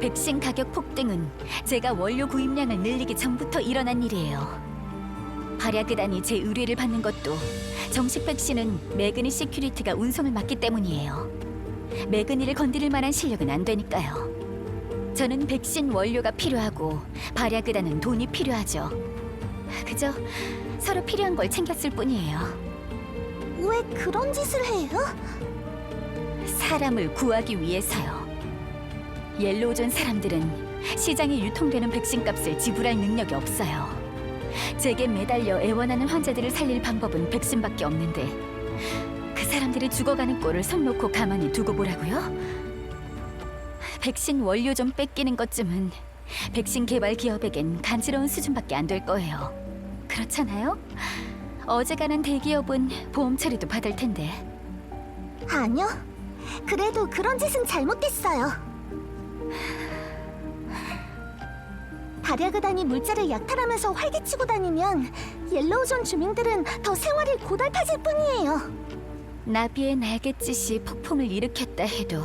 백신 가격 폭등은 제가 원료 구입량을 늘리기 전부터 일어난 일이에요. 바랴그단이 제 의뢰를 받는 것도 정식 백신은 매그니 시큐리티가 운송을 맡기 때문이에요. 매그니를 건드릴 만한 실력은 안 되니까요. 저는 백신 원료가 필요하고 바랴그단은 돈이 필요하죠. 그저 서로 필요한 걸 챙겼을 뿐이에요. 왜 그런 짓을 해요? 사람을 구하기 위해서요. 옐로우존 사람들은 시장에 유통되는 백신 값을 지불할 능력이 없어요. 제게 매달려 애원하는 환자들을 살릴 방법은 백신밖에 없는데 그 사람들이 죽어가는 꼴을 손 놓고 가만히 두고 보라고요? 백신 원료 좀 뺏기는 것쯤은 백신 개발 기업에겐 간지러운 수준밖에 안 될 거예요. 그렇잖아요? 어지간한 대기업은 보험 처리도 받을 텐데. 아니요. 그래도 그런 짓은 잘못됐어요. 발야그단이 물자를 약탈하면서 활개치고 다니면 옐로우존 주민들은 더 생활이 고달파질 뿐이에요. 나비의 날갯짓이 폭풍을 일으켰다 해도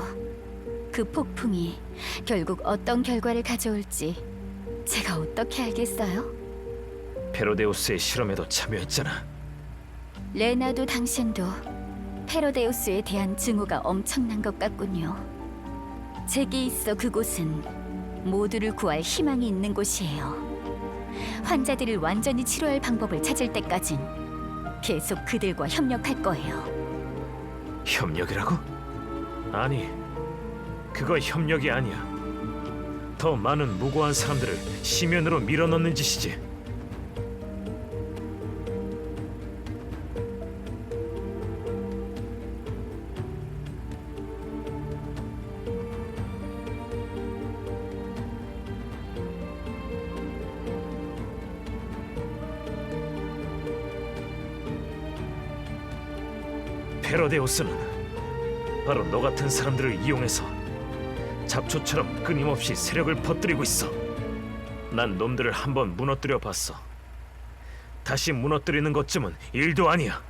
그 폭풍이 결국 어떤 결과를 가져올지 제가 어떻게 알겠어요? 페로데우스의 실험에도 참여했잖아. 레나도 당신도 페로데우스에 대한 증오가 엄청난 것 같군요. 제게 있어 그곳은 모두를 구할 희망이 있는 곳이에요. 환자들을 완전히 치료할 방법을 찾을 때까진 계속 그들과 협력할 거예요. 협력이라고? 아니, 그거 협력이 아니야. 더 많은 무고한 사람들을 심연으로 밀어넣는 짓이지. 페로데우스는 바로 너 같은 사람들을 이용해서 잡초처럼 끊임없이 세력을 퍼뜨리고 있어. 난 놈들을 한번 무너뜨려 봤어. 다시 무너뜨리는 것쯤은 일도 아니야.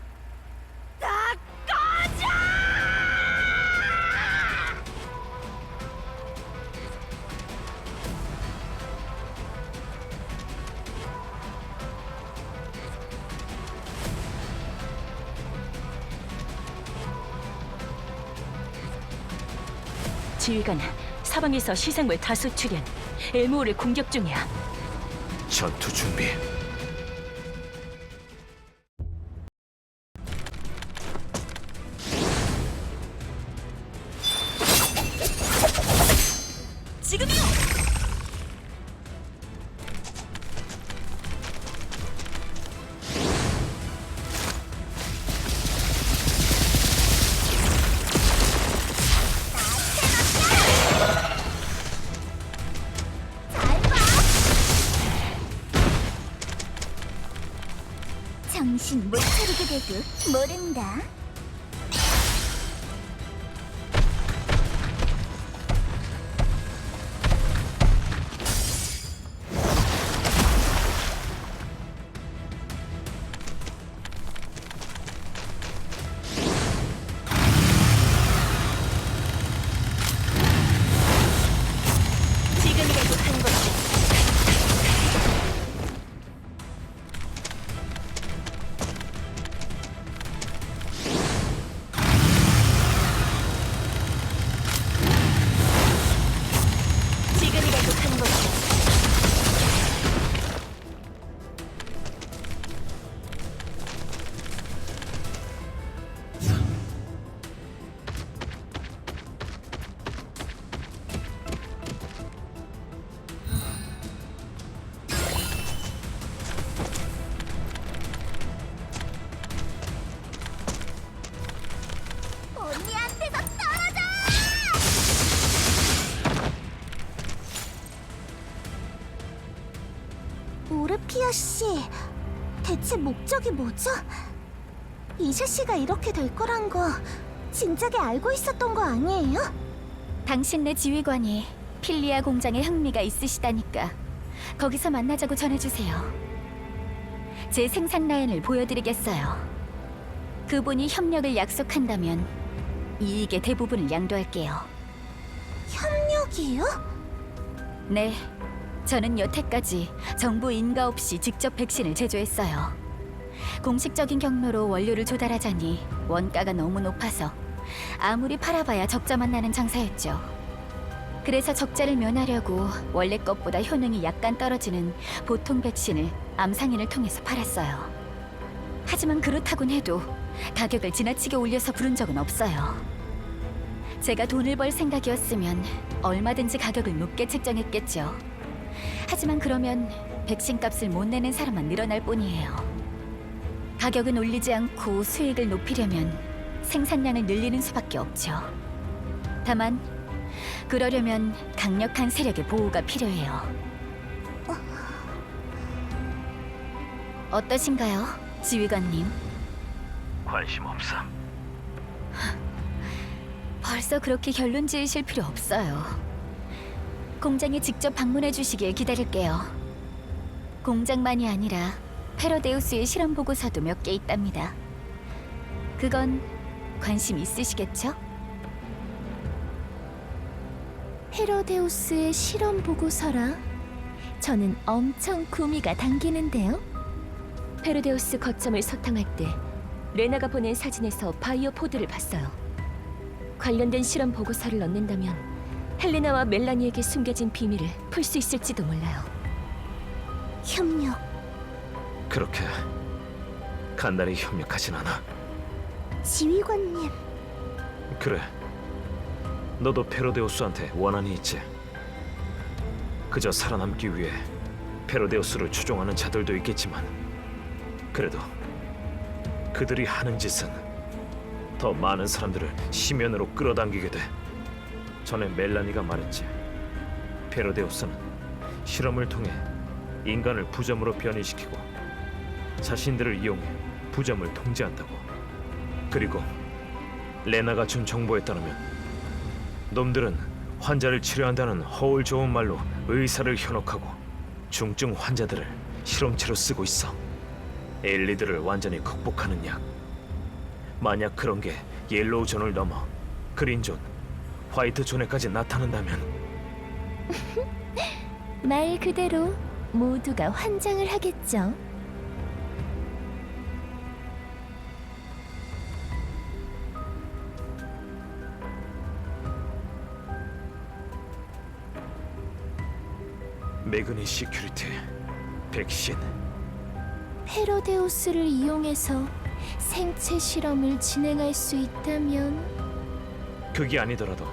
지휘관, 사방에서 시생물 다수 출현. 엘모어를 공격 중이야. 전투 준비. 지금이요! 정신 못 차리게 돼도 모른다. 지금이라도 한 것이. 지금이라도 한 것이. 언니한테서 떨어져! 오르피아 씨, 대체 목적이 뭐죠? 이샤 씨가 이렇게 될 거란 거 진작에 알고 있었던 거 아니에요? 당신네 지휘관이 필리아 공장에 흥미가 있으시다니까 거기서 만나자고 전해주세요. 제 생산 라인을 보여드리겠어요. 그분이 협력을 약속한다면 이익의 대부분을 양도할게요. 협력이요? 네, 저는 여태까지 정부 인가 없이 직접 백신을 제조했어요. 공식적인 경로로 원료를 조달하자니 원가가 너무 높아서 아무리 팔아봐야 적자만 나는 장사였죠. 그래서 적자를 면하려고 원래 것보다 효능이 약간 떨어지는 보통 백신을 암상인을 통해서 팔았어요. 하지만 그렇다곤 해도 가격을 지나치게 올려서 부른 적은 없어요. 제가 돈을 벌 생각이었으면 얼마든지 가격을 높게 책정했겠죠. 하지만 그러면 백신 값을 못 내는 사람만 늘어날 뿐이에요. 가격은 올리지 않고 수익을 높이려면 생산량을 늘리는 수밖에 없죠. 다만 그러려면 강력한 세력의 보호가 필요해요. 어떠신가요, 지휘관님? 관심 없어. 벌써 그렇게 결론 지으실 필요 없어요. 공장에 직접 방문해 주시길 기다릴게요. 공장만이 아니라 페로데우스의 실험 보고서도 몇 개 있답니다. 그건 관심 있으시겠죠? 페로데우스의 실험 보고서라? 저는 엄청 구미가 당기는데요. 페르데우스 거점을 소탕할 때 레나가 보낸 사진에서 바이오 포드를 봤어요. 관련된 실험 보고서를 얻는다면 헬레나와 멜라니에게 숨겨진 비밀을 풀 수 있을지도 몰라요. 협력. 그렇게 간단히 협력하진 않아. 지휘관님. 그래. 너도 페로데우스한테 원한이 있지. 그저 살아남기 위해 페로데우스를 추종하는 자들도 있겠지만 그래도 그들이 하는 짓은 더 많은 사람들을 심연으로 끌어당기게 돼. 전에 멜라니가 말했지. 페로데우스는 실험을 통해 인간을 부점으로 변이시키고 자신들을 이용해 부점을 통제한다고. 그리고 레나가 준 정보에 따르면 놈들은 환자를 치료한다는 허울 좋은 말로 의사를 현혹하고 중증 환자들을 실험체로 쓰고 있어. 엘리드를 완전히 극복하는 약. 만약 그런 게 옐로우 존을 넘어 그린 존, 화이트 존에까지 나타난다면 말 그대로 모두가 환장을 하겠죠. 매그니 시큐리티, 백신. 페로데우스를 이용해서 생체 실험을 진행할 수 있다면 그게 아니더라도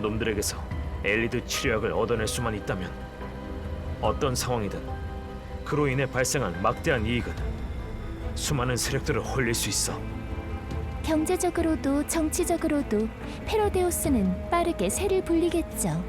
놈들에게서 엘리드 치료약을 얻어낼 수만 있다면 어떤 상황이든 그로 인해 발생한 막대한 이익은 수많은 세력들을 홀릴 수 있어. 경제적으로도 정치적으로도 페로데우스는 빠르게 세를 불리겠죠.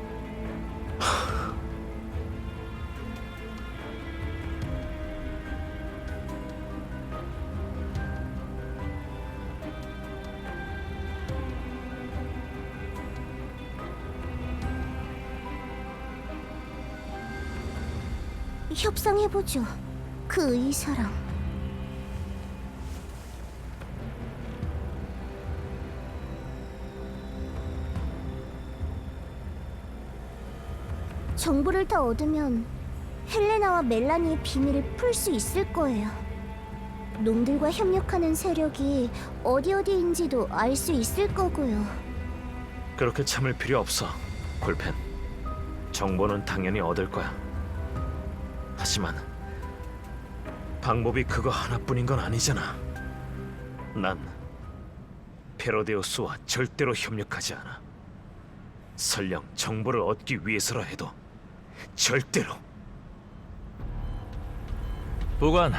협상해보죠. 그 의사랑. 정보를 다 얻으면 헬레나와 멜라니의 비밀을 풀 수 있을 거예요. 놈들과 협력하는 세력이 어디인지도 알 수 있을 거고요. 그렇게 참을 필요 없어, 콜펜. 정보는 당연히 얻을 거야. 하지만 방법이 그거 하나뿐인 건 아니잖아. 난 페로데우스와 절대로 협력하지 않아. 설령 정보를 얻기 위해서라 해도 절대로. 보관,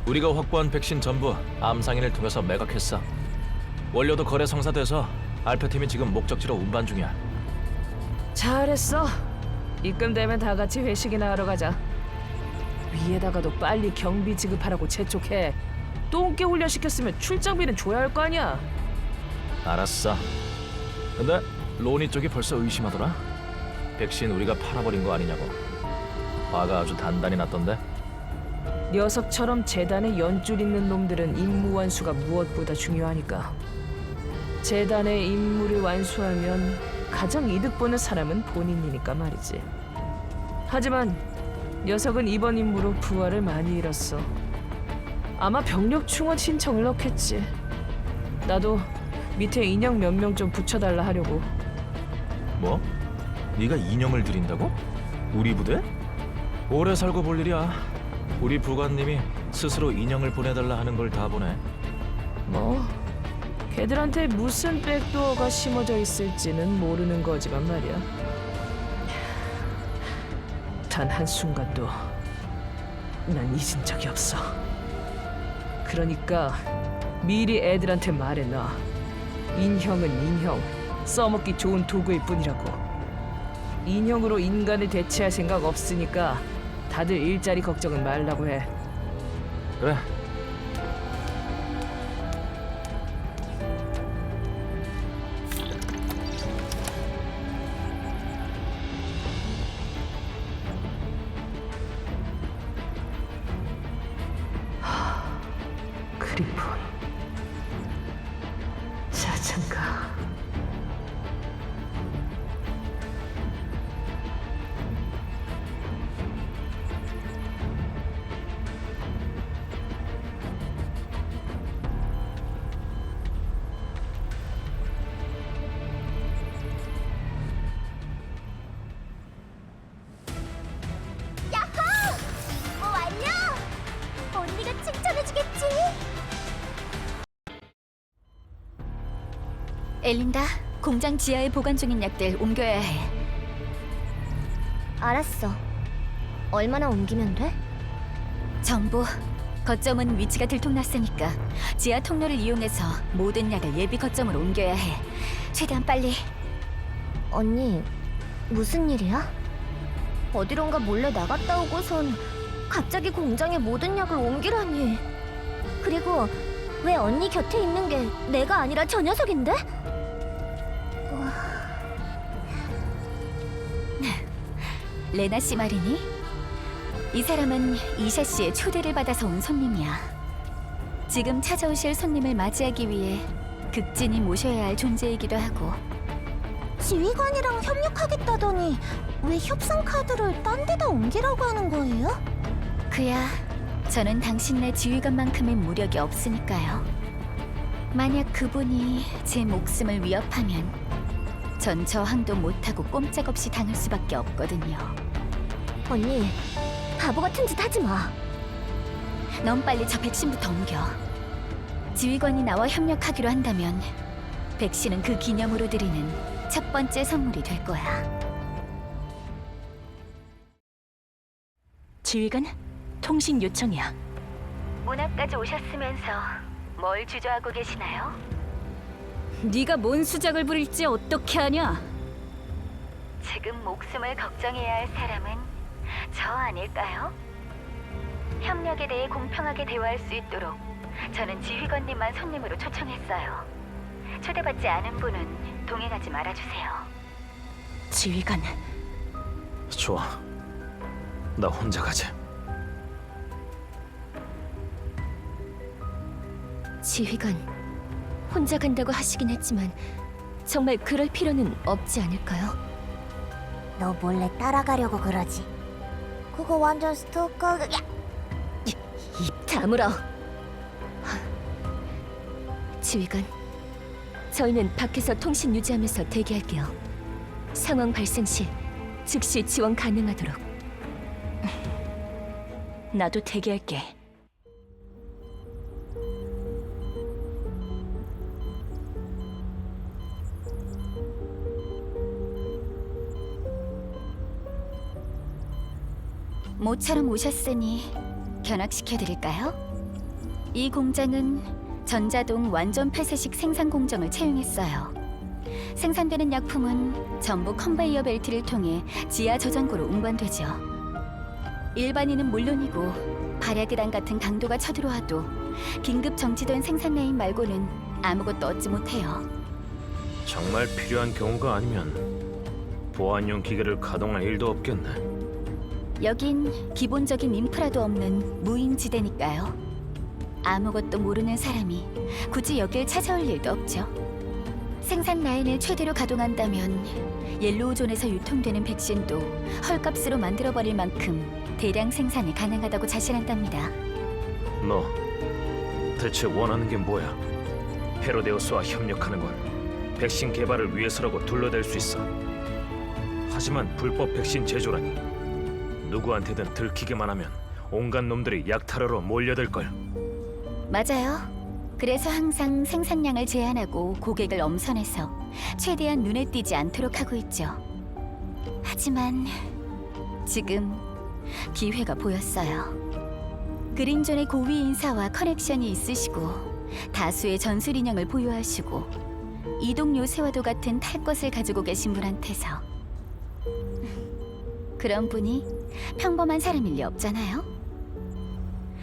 우리가 확보한 백신 전부 암상인을 통해서 매각했어. 원료도 거래 성사돼서 알파팀이 지금 목적지로 운반 중이야. 잘했어. 입금되면 다 같이 회식이나 하러 가자. 위에다가도 빨리 경비 지급하라고 재촉해. 똥개 훈련 시켰으면 출장비는 줘야 할 거 아니야. 알았어. 근데 로니 쪽이 벌써 의심하더라. 백신 우리가 팔아버린 거 아니냐고. 화가 아주 단단히 났던데. 녀석처럼 재단에 연줄 있는 놈들은 임무 완수가 무엇보다 중요하니까. 재단의 임무를 완수하면 가장 이득 보는 사람은 본인이니까 말이지. 하지만 녀석은 이번 임무로 부하를 많이 잃었어. 아마 병력 충원 신청을 넣겠지. 나도 밑에 인형 몇 명 좀 붙여달라 하려고. 뭐? 네가 인형을 들인다고? 우리 부대? 오래 살고 볼 일이야. 우리 부관님이 스스로 인형을 보내달라 하는 걸 다 보내. 뭐 걔들한테 무슨 백도어가 심어져 있을지는 모르는 거지만 말이야. 단 한순간도 난 잊은 적이 없어. 그러니까 미리 애들한테 말해놔. 인형은 인형, 써먹기 좋은 도구일 뿐이라고. 인형으로 인간을 대체할 생각 없으니까 다들 일자리 걱정은 말라고 해. 그래. 그리폰, 자장가. 완료! 언니가 칭찬해주겠지? 엘린다, 공장 지하에 보관 중인 약들 옮겨야 해. 알았어. 얼마나 옮기면 돼? 정보. 거점은 위치가 들통났으니까 지하 통로를 이용해서 모든 약을 예비 거점으로 옮겨야 해. 최대한 빨리. 언니, 무슨 일이야? 어디론가 몰래 나갔다 오고선 갑자기 공장에 모든 약을 옮기라니. 그리고 왜 언니 곁에 있는 게 내가 아니라 저 녀석인데? 레나 씨 말이니? 이 사람은 이샤 씨의 초대를 받아서 온 손님이야. 지금 찾아오실 손님을 맞이하기 위해 극진히 모셔야 할 존재이기도 하고. 지휘관이랑 협력하겠다더니 왜 협상 카드를 딴 데다 옮기라고 하는 거예요? 그야, 저는 당신네 지휘관만큼의 무력이 없으니까요. 만약 그분이 제 목숨을 위협하면 전 저항도 못하고 꼼짝없이 당할 수밖에 없거든요. 언니, 바보 같은 짓 하지 마. 넌 빨리 저 백신부터 옮겨. 지휘관이 나와 협력하기로 한다면 백신은 그 기념으로 드리는 첫 번째 선물이 될 거야. 지휘관, 통신 요청이야. 문 앞까지 오셨으면서 뭘 주저하고 계시나요? 네가 뭔 수작을 부릴지 어떻게 아냐? 지금 목숨을 걱정해야 할 사람은 저 아닐까요? 협력에 대해 공평하게 대화할 수 있도록 저는 지휘관님만 손님으로 초청했어요. 초대받지 않은 분은 동행하지 말아주세요. 지휘관, 좋아. 나 혼자 가지. 지휘관, 혼자 간다고 하시긴 했지만 정말 그럴 필요는 없지 않을까요? 너 몰래 따라가려고 그러지. 그거 완전 스토커. 야! 입 다물어. 지휘관, 저희는 밖에서 통신 유지하면서 대기할게요. 상황 발생 시 즉시 지원 가능하도록. 나도 대기할게. 모처럼 오셨으니 견학시켜드릴까요? 이 공장은 전자동 완전 폐쇄식 생산 공정을 채용했어요. 생산되는 약품은 전부 컨베이어 벨트를 통해 지하 저장고로 운반되죠. 일반인은 물론이고 발야계단 같은 강도가 쳐들어와도 긴급 정지된 생산 라인 말고는 아무것도 얻지 못해요. 정말 필요한 경우가 아니면 보안용 기계를 가동할 일도 없겠네. 여긴 기본적인 인프라도 없는 무인지대니까요. 아무것도 모르는 사람이 굳이 여길 찾아올 일도 없죠. 생산 라인을 최대로 가동한다면 옐로우존에서 유통되는 백신도 헐값으로 만들어버릴 만큼 대량 생산이 가능하다고 자신한답니다. 너 대체 원하는 게 뭐야? 헤로데우스와 협력하는 건 백신 개발을 위해서라고 둘러댈 수 있어. 하지만 불법 백신 제조라니 누구한테든 들키기만 하면 온갖 놈들이 약탈하러 몰려들걸. 맞아요. 그래서 항상 생산량을 제한하고 고객을 엄선해서 최대한 눈에 띄지 않도록 하고 있죠. 하지만 지금 기회가 보였어요. 그린존의 고위 인사와 커넥션이 있으시고 다수의 전술 인형을 보유하시고 이동 요새와도 같은 탈 것을 가지고 계신 분한테서 그런 분이 평범한 사람일 리 없잖아요.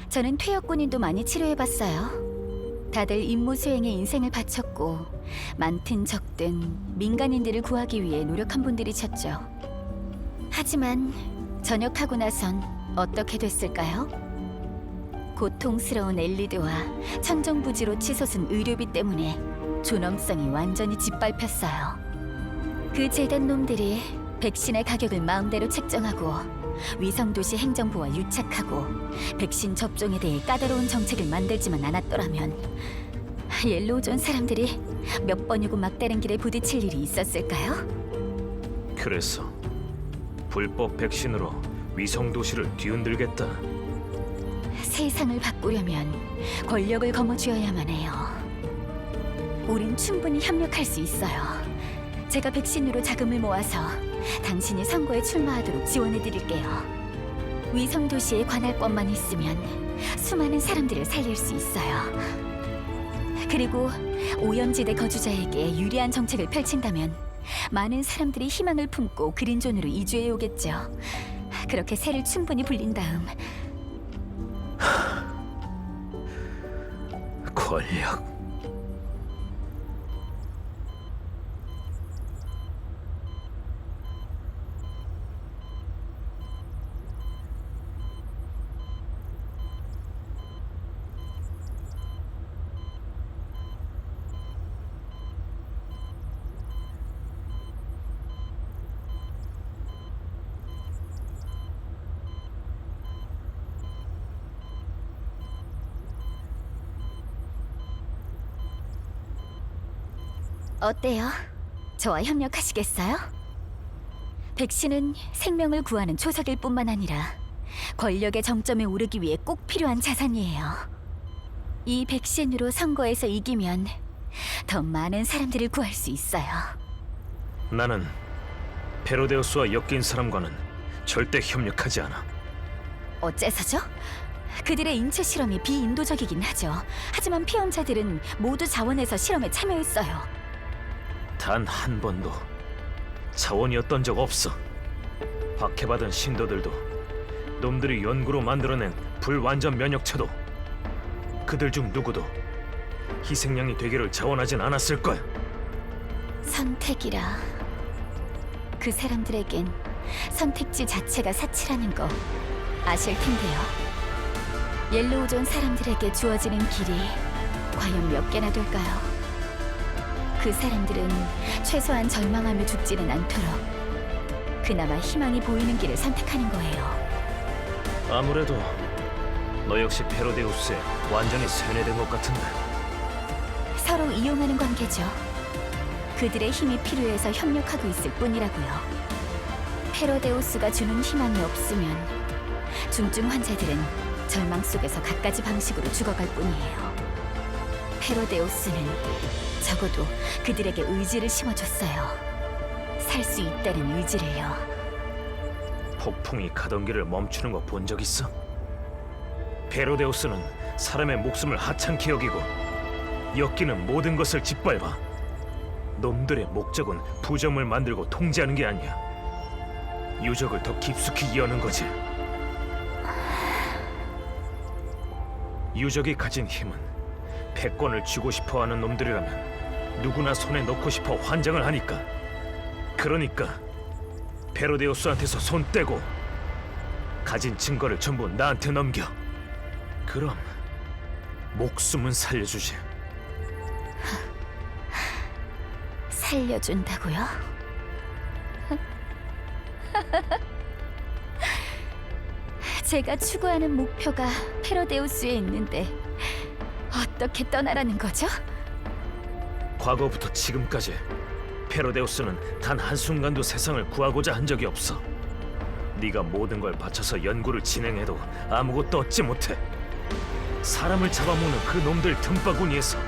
저는 퇴역 군인도 많이 치료해봤어요. 다들 임무 수행에 인생을 바쳤고 많든 적든 민간인들을 구하기 위해 노력한 분들이셨죠. 하지만 전역하고 나선 어떻게 됐을까요? 고통스러운 엘리드와 천정부지로 치솟은 의료비 때문에 존엄성이 완전히 짓밟혔어요. 그 재단 놈들이 백신의 가격을 마음대로 책정하고 위성도시 행정부와 유착하고 백신 접종에 대해 까다로운 정책을 만들지만 않았더라면 옐로우존 사람들이 몇 번이고 막다른 길에 부딪힐 일이 있었을까요? 그래서 불법 백신으로 위성 도시를 뒤흔들겠다. 세상을 바꾸려면 권력을 거머쥐어야만 해요. 우린 충분히 협력할 수 있어요. 제가 백신으로 자금을 모아서 당신이 선거에 출마하도록 지원해드릴게요. 위성 도시에 관할권만 있으면 수많은 사람들을 살릴 수 있어요. 그리고 오염지대 거주자에게 유리한 정책을 펼친다면 많은 사람들이 희망을 품고 그린존으로 이주해 오겠죠. 그렇게 새를 충분히 불린 다음 권력. 어때요? 저와 협력하시겠어요? 백신은 생명을 구하는 초석일 뿐만 아니라 권력의 정점에 오르기 위해 꼭 필요한 자산이에요. 이 백신으로 선거에서 이기면 더 많은 사람들을 구할 수 있어요. 나는 페로데우스와 엮인 사람과는 절대 협력하지 않아. 어째서죠? 그들의 인체 실험이 비인도적이긴 하죠. 하지만 피험자들은 모두 자원해서 실험에 참여했어요. 단 한 번도 자원이었던 적 없어. 박해받은 신도들도 놈들이 연구로 만들어낸 불완전 면역체도 그들 중 누구도 희생양이 되기를 자원하진 않았을 거야. 선택이라. 그 사람들에겐 선택지 자체가 사치라는 거 아실 텐데요. 옐로우존 사람들에게 주어지는 길이 과연 몇 개나 될까요? 그 사람들은 최소한 절망하며 죽지는 않도록 그나마 희망이 보이는 길을 선택하는 거예요. 아무래도 너 역시 페로데우스에 완전히 세뇌된 것 같은데. 서로 이용하는 관계죠. 그들의 힘이 필요해서 협력하고 있을 뿐이라고요. 페로데우스가 주는 희망이 없으면 중증 환자들은 절망 속에서 갖가지 방식으로 죽어갈 뿐이에요. 페로데우스는 적어도 그들에게 의지를 심어줬어요. 살 수 있다는 의지를요. 폭풍이 가던 길을 멈추는 거 본 적 있어? 페로데우스는 사람의 목숨을 하찮게 여기고 엮이는 모든 것을 짓밟아. 놈들의 목적은 부정을 만들고 통제하는 게 아니야. 유적을 더 깊숙이 여는 거지. 유적이 가진 힘은 패권을 쥐고 싶어하는 놈들이라면 누구나 손에 넣고 싶어 환장을 하니까. 그러니까 페로데우스한테서 손 떼고 가진 증거를 전부 나한테 넘겨. 그럼 목숨은 살려주지. 살려준다고요? 제가 추구하는 목표가 페로데우스에 있는데 어떻게 떠나라는 거죠? 과거부터 지금까지 페로데우스는 단 한순간도 세상을 구하고자 한 적이 없어. 네가 모든 걸 바쳐서 연구를 진행해도 아무것도 얻지 못해. 사람을 잡아먹는 그 놈들 틈바구니에서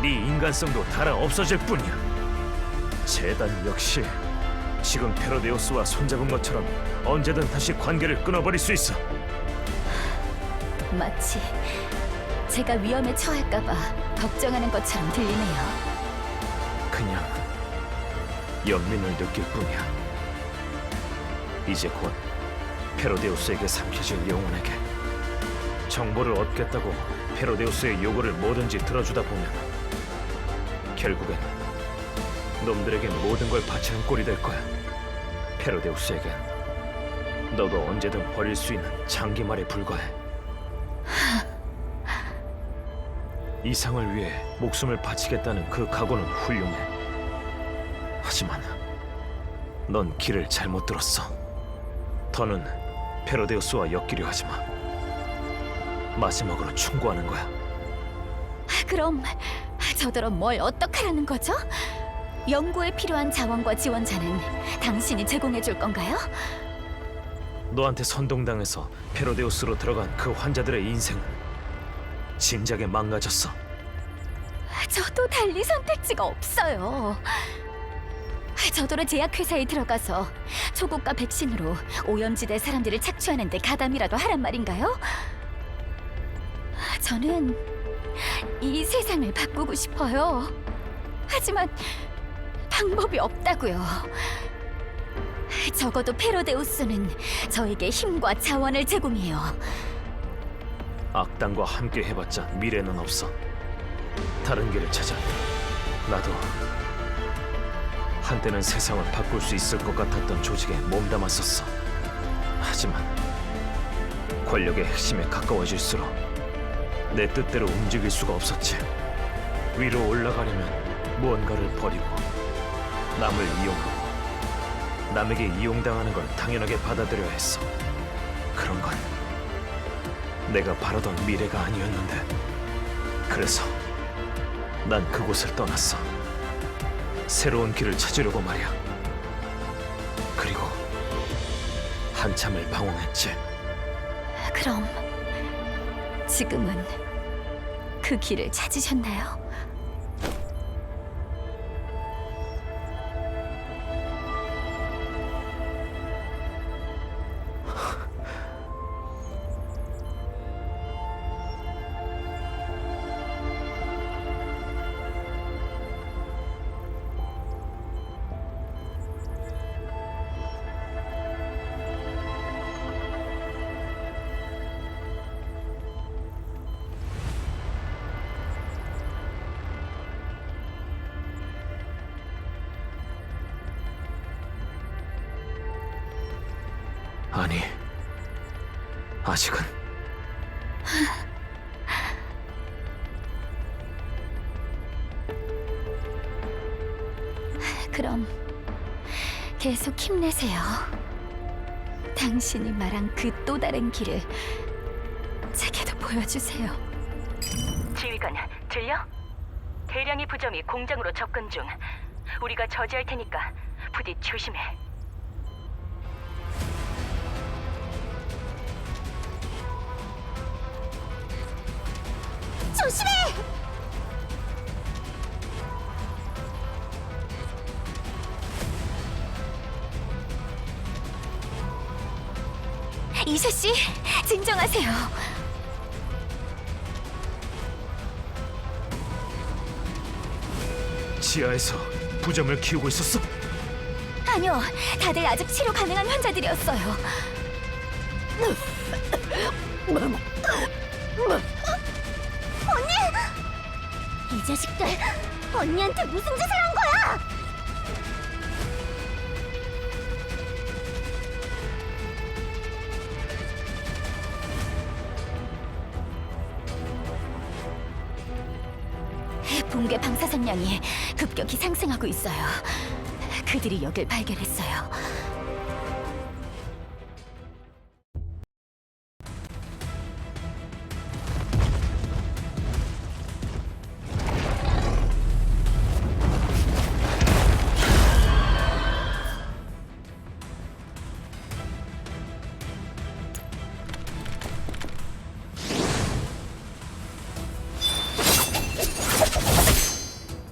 네 인간성도 달아 없어질 뿐이야. 재단 역시 지금 페로데우스와 손잡은 것처럼 언제든 다시 관계를 끊어버릴 수 있어. 마치 제가 위험에 처할까봐 걱정하는 것처럼 들리네요. 그냥 연민을 느낄 뿐이야. 이제 곧 페로데우스에게 삼켜질 영혼에게 정보를 얻겠다고 페로데우스의 요구를 뭐든지 들어주다 보면 결국엔 놈들에게 모든 걸 바치는 꼴이 될 거야. 페로데우스에겐 너도 언제든 버릴 수 있는 장기말에 불과해. 이상을 위해 목숨을 바치겠다는 그 각오는 훌륭해. 하지만 넌 길을 잘못 들었어. 더는 페로데우스와 엮이려 하지 마. 마지막으로 충고하는 거야. 그럼 저더러 뭘 어떡하라는 거죠? 연구에 필요한 자원과 지원자는 당신이 제공해 줄 건가요? 너한테 선동당해서 페로데우스로 들어간 그 환자들의 인생은 진작에 망가졌어. 저도 달리 선택지가 없어요. 저더러 제약회사에 들어가서 초고가 백신으로 오염지대 사람들을 착취하는 데 가담이라도 하란 말인가요? 저는 이 세상을 바꾸고 싶어요. 하지만 방법이 없다고요. 적어도 페로데우스는 저에게 힘과 자원을 제공해요. 악당과 함께 해봤자 미래는 없어. 다른 길을 찾아. 나도 한때는 세상을 바꿀 수 있을 것 같았던 조직에 몸담았었어. 하지만 권력의 핵심에 가까워질수록 내 뜻대로 움직일 수가 없었지. 위로 올라가려면 무언가를 버리고 남을 이용하고 남에게 이용당하는 걸 당연하게 받아들여야 했어. 그런 건 내가 바라던 미래가 아니었는데. 그래서 난 그곳을 떠났어. 새로운 길을 찾으려고 말이야. 그리고 한참을 방황했지. 그럼 지금은 그 길을 찾으셨나요? 아니, 아직은. 그럼 계속 힘내세요. 당신이 말한 그 또 다른 길을 제게도 보여주세요. 지휘관, 들려? 대량의 부점이 공장으로 접근 중. 우리가 저지할 테니까 부디 조심해. 조심해! 이샤 씨, 진정하세요. 지하에서 부점을 키우고 있었어? 아니요, 다들 아직 치료 가능한 환자들이었어요. 언니! 이 자식들, 언니한테 무슨 짓을 한 거야? 붕괴 방사선량이 급격히 상승하고 있어요. 그들이 여길 발견했어요.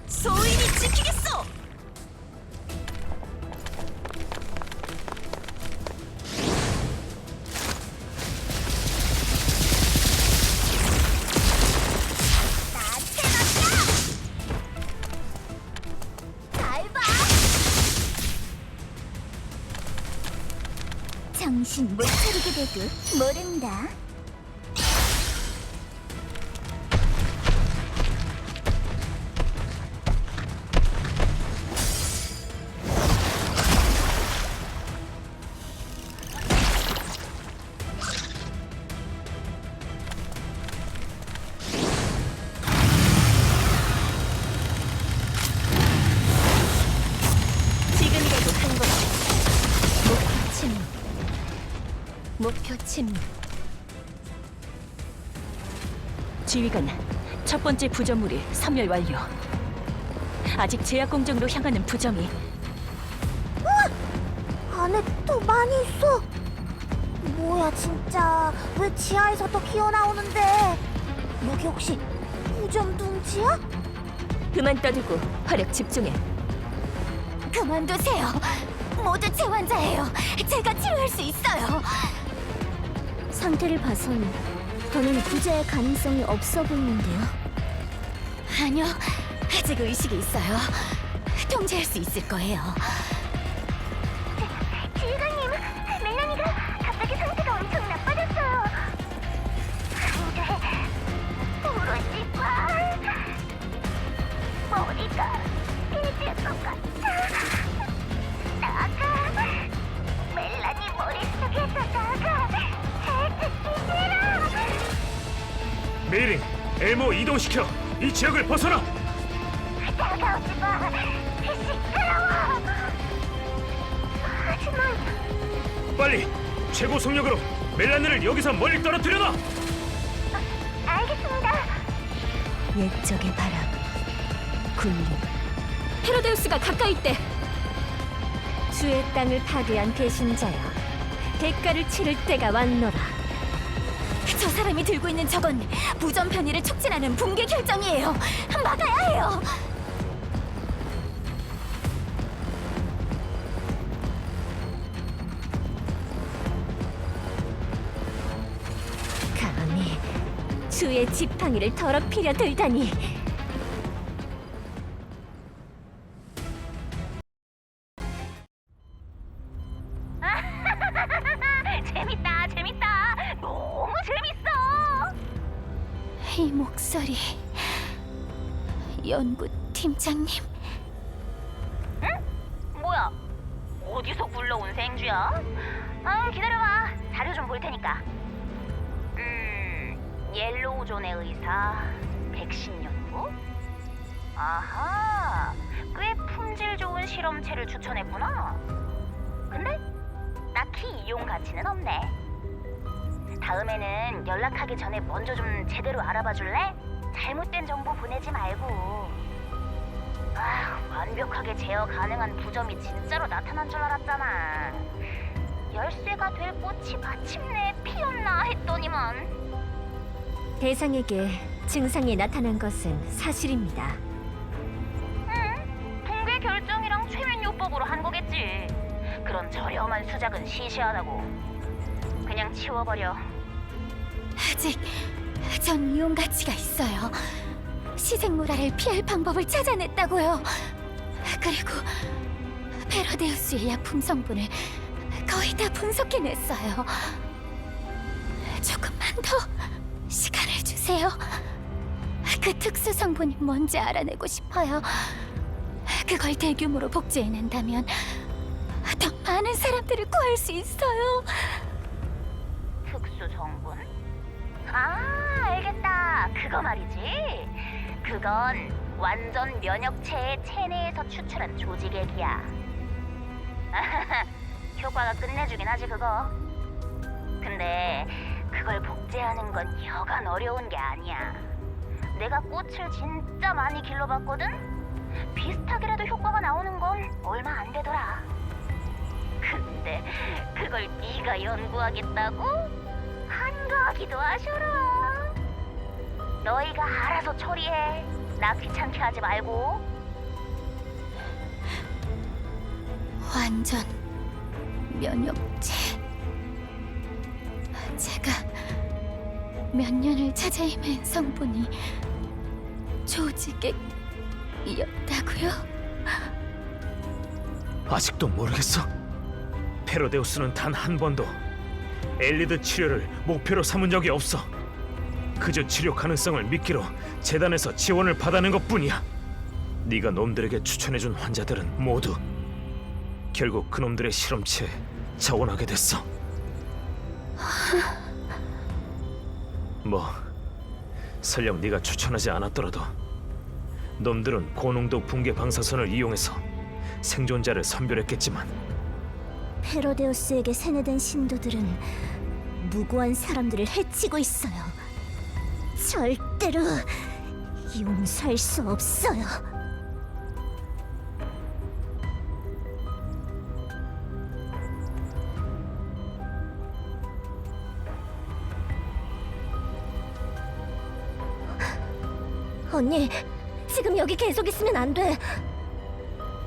소인이 지키겠어! 정신 못 차리게 돼도 모른다. 지금이라도 한 번. 목표 침묵. 목표 침묵. 지휘관, 첫 번째 부점물이 섬멸 완료. 아직 제약 공정으로 향하는 부점이 안에 더 많이 있어. 뭐야 진짜. 왜 지하에서 또 기어나오는데. 여기 혹시 부점 둥지야? 그만 떠들고 화력 집중해. 그만두세요. 모두 제 환자예요. 제가 치료할 수 있어요. 상태를 봐선 더는 부자의 가능성이 없어 보이는데요. 아니요, 아직 의식이 있어요. 통제할 수 있을 거예요. 지휘관님, 멜라니가 갑자기 상태가 엄청 나빠졌어요. 안돼, 부러지마. 머리가 깨질 것 같아. 나가. 멜라니 머릿속에서 나가. 해치기 싫어. 메이링, 엘모 이동시켜. 이 지역을 벗어나. 다가오지 마. 시끄러워. 하지만 빨리 최고 속력으로 멜라니를 여기서 멀리 떨어뜨려놔. 알겠습니다. 옛적의 바람. 군림. 헤로데우스가 가까이 있대. 주의 땅을 파괴한 배신자여, 대가를 치를 때가 왔노라. 저 사람이 들고 있는 저건 부전 편의를 촉진하는 붕괴 결정이에요. 막아야 해요. 감히 주의 지팡이를 더럽히려 들다니. 재밌다, 재밌다. 너무 재밌어. 이 목소리. 연구팀장님. 응? 뭐야? 어디서 굴러온 생쥐야? 기다려봐. 자료 좀 볼 테니까. 옐로우존의 의사, 백신 연구? 아하, 꽤 품질 좋은 실험체를 추천했구나. 근데 딱히 이용 가치는 없네. 다음에는 연락하기 전에 먼저 좀 제대로 알아봐 줄래? 잘못된 정보 보내지 말고. 완벽하게 제어 가능한 부점이 진짜로 나타난 줄 알았잖아. 열쇠가 될 꽃이 마침내 피었나 했더니만. 대상에게 증상이 나타난 것은 사실입니다. 붕괴 결정이랑 최면요법으로 한 거겠지. 그런 저렴한 수작은 시시하다고. 그냥 치워버려. 아직 전 이용 가치가 있어요. 시생물화를 피할 방법을 찾아냈다고요. 그리고 페로데우스의 약품 성분을 거의 다 분석해냈어요. 조금만 더 시간을 주세요. 그 특수 성분이 뭔지 알아내고 싶어요. 그걸 대규모로 복제해낸다면 더 많은 사람들을 구할 수 있어요. 특수 성분? 알겠다. 그거 말이지. 그건 완전 면역체의 체내에서 추출한 조직액이야. 효과가 끝내주긴 하지 그거. 근데 그걸 복제하는 건 여간 어려운 게 아니야. 내가 꽃을 진짜 많이 길러봤거든? 비슷하게라도 효과가 나오는 건 얼마 안 되더라. 근데 그걸 네가 연구하겠다고? 한가하기도 하셔라. 너희가 알아서 처리해. 나 귀찮게 하지 말고. 완전 면역체. 제가 몇 년을 찾아 헤맨 성분이 조직액이었다고요? 아직도 모르겠어? 페로데우스는 단 한 번도 엘리드 치료를 목표로 삼은 적이 없어. 그저 치료 가능성을 미끼로 재단에서 지원을 받아낸 것뿐이야. 네가 놈들에게 추천해준 환자들은 모두 결국 그놈들의 실험체에 자원하게 됐어. 뭐 설령 네가 추천하지 않았더라도 놈들은 고농도 붕괴 방사선을 이용해서 생존자를 선별했겠지만 페로데우스에게 세뇌된 신도들은 무고한 사람들을 해치고 있어요. 절대로 용서할 수 없어요. 언니, 지금 여기 계속 있으면 안 돼.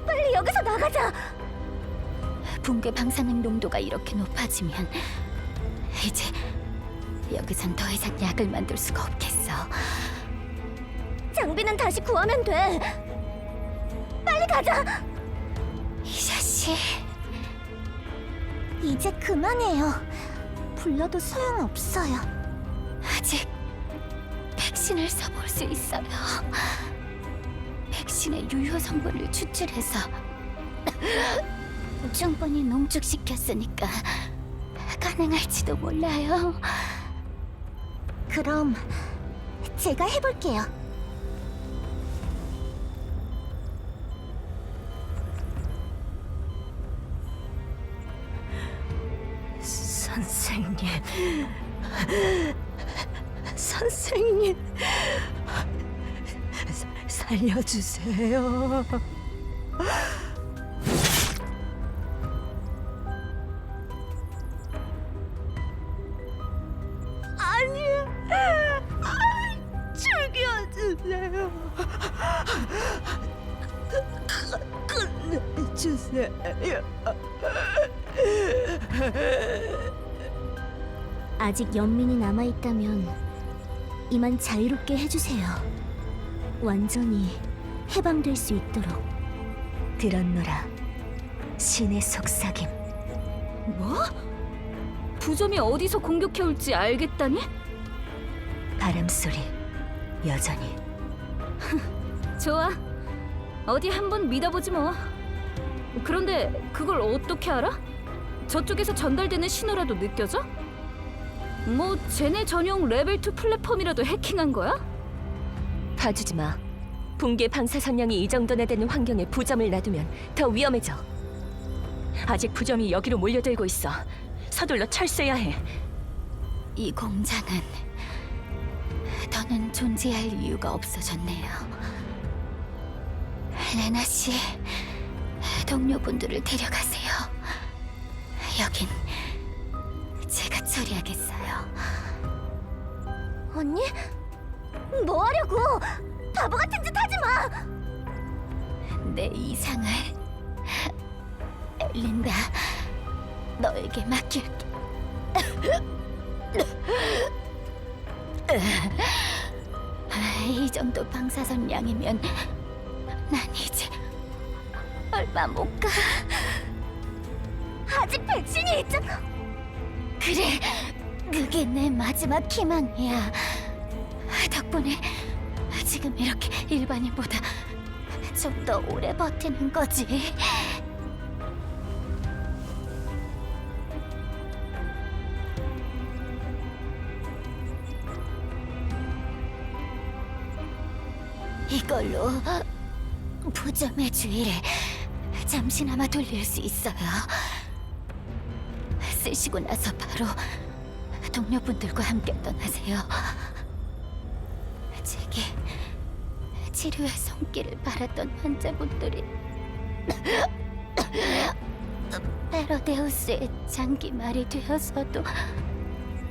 빨리 여기서 나가자. 붕괴 방사능 농도가 이렇게 높아지면 이제 여기선 더 이상 약을 만들 수가 없겠어. 장비는 다시 구하면 돼. 빨리 가자. 이 자식, 이제 그만해요. 불러도 소용없어요. 아직 백신을 써볼 수 있어요. 백신의 유효 성분을 추출해서 충분히 농축시켰으니까 가능할지도 몰라요. 그럼 제가 해볼게요. 선생님, 선생님, 살려주세요. 죽여주세요. 끝내주세요. 아직 연민이 남아있다면 이만 자유롭게 해주세요. 완전히 해방될 수 있도록. 들었노라, 신의 속삭임. 뭐? 부점이 어디서 공격해올지 알겠다니? 바람소리 여전히. 좋아. 어디 한번 믿어보지 뭐. 그런데 그걸 어떻게 알아? 저쪽에서 전달되는 신호라도 느껴져? 뭐 쟤네 전용 레벨 2 플랫폼이라도 해킹한 거야? 봐주지 마. 붕괴 방사선량이 이 정도나 되는 환경에 부점을 놔두면 더 위험해져. 아직 부점이 여기로 몰려들고 있어. 서둘러 철수해야 해. 이 공장은 더는 존재할 이유가 없어졌네요. 레나 씨, 동료분들을 데려가세요. 여긴 제가 처리하겠어요. 언니? 뭐 하려고? 바보 같은 짓 하지 마! 내 이상을 엘린다, 너에게 맡길게. 이 정도 방사선 양이면 난 이제 얼마 못 가. 아직 백신이 있잖아. 그래, 그게 내 마지막 희망이야. 덕분에 지금 이렇게 일반인보다 좀 더 오래 버티는 거지. 이걸로 부점의 주의를 잠시나마 돌릴 수 있어요. 쓰시고 나서 바로 동료분들과 함께 떠나세요. 제게 치료의 손길을 바랐던 환자분들이 페로데우스의 장기 말이 되어서도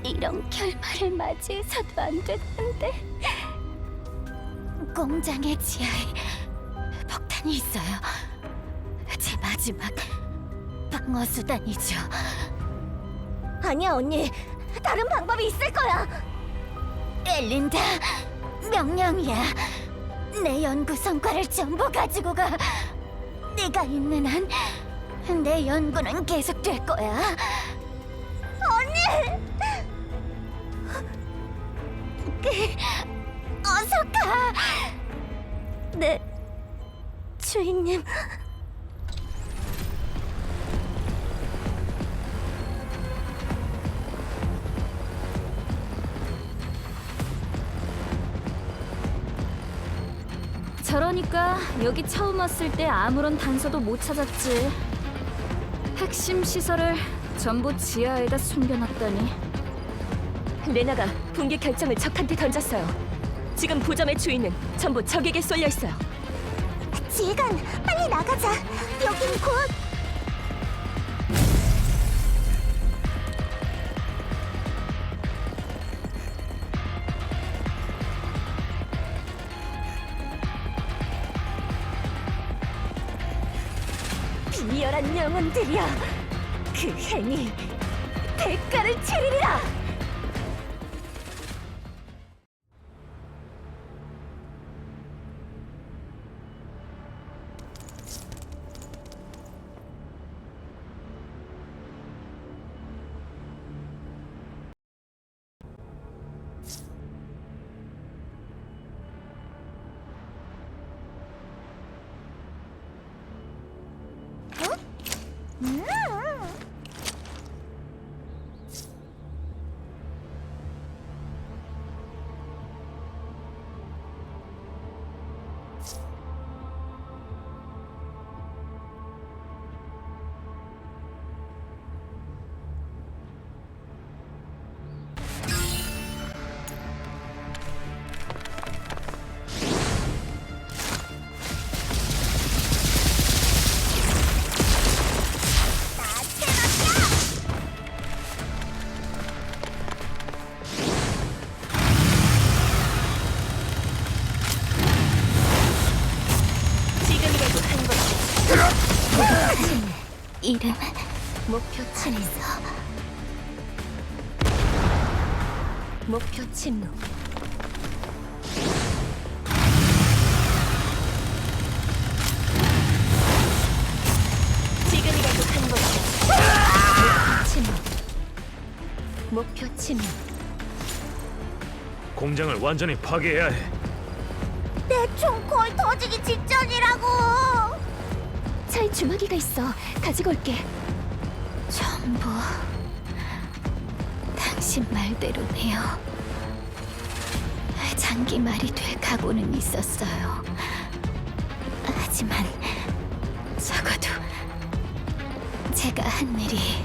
이런 결말을 맞이해서도 안 되는데, 공장의 지하에 폭탄이 있어요. 제 마지막 방어 수단이죠. 아니야, 언니. 다른 방법이 있을 거야. 엘린다, 명령이야. 내 연구 성과를 전부 가지고 가. 네가 있는 한 내 연구는 계속될 거야. 언니! 어서 가. 네, 주인님. 저러니까 여기 처음 왔을 때 아무런 단서도 못 찾았지. 핵심 시설을 전부 지하에다 숨겨놨다니. 레나가 붕괴 결정을 적한테 던졌어요. 지금 부점의 주인은 전부 적에게 쏠려 있어요. 지휘관, 빨리 나가자. 여긴 곧... 비열한 영혼들이여, 그 행위 대가를 치르리라. 이름 목표 침묵. 목표 침묵. 지금이라도 한 번. 목표 침묵. 목표 침묵. 공장을 완전히 파괴해야 해. 내 총 거의 터지기 직전이라고. 차에 주먹이가 있어. 가지고 올게. 전부 당신 말대로네요. 장기 말이 될 각오는 있었어요. 하지만 적어도 제가 한 일이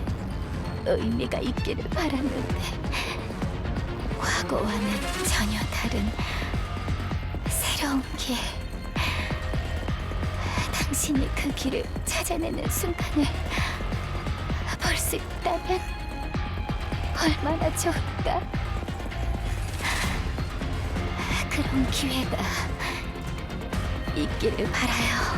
의미가 있기를 바랐는데 과거와는 전혀 다른 새로운 길. 당신이 그 길을 찾아내는 순간을 볼 수 있다면 얼마나 좋을까. 그런 기회가 있기를 바라요.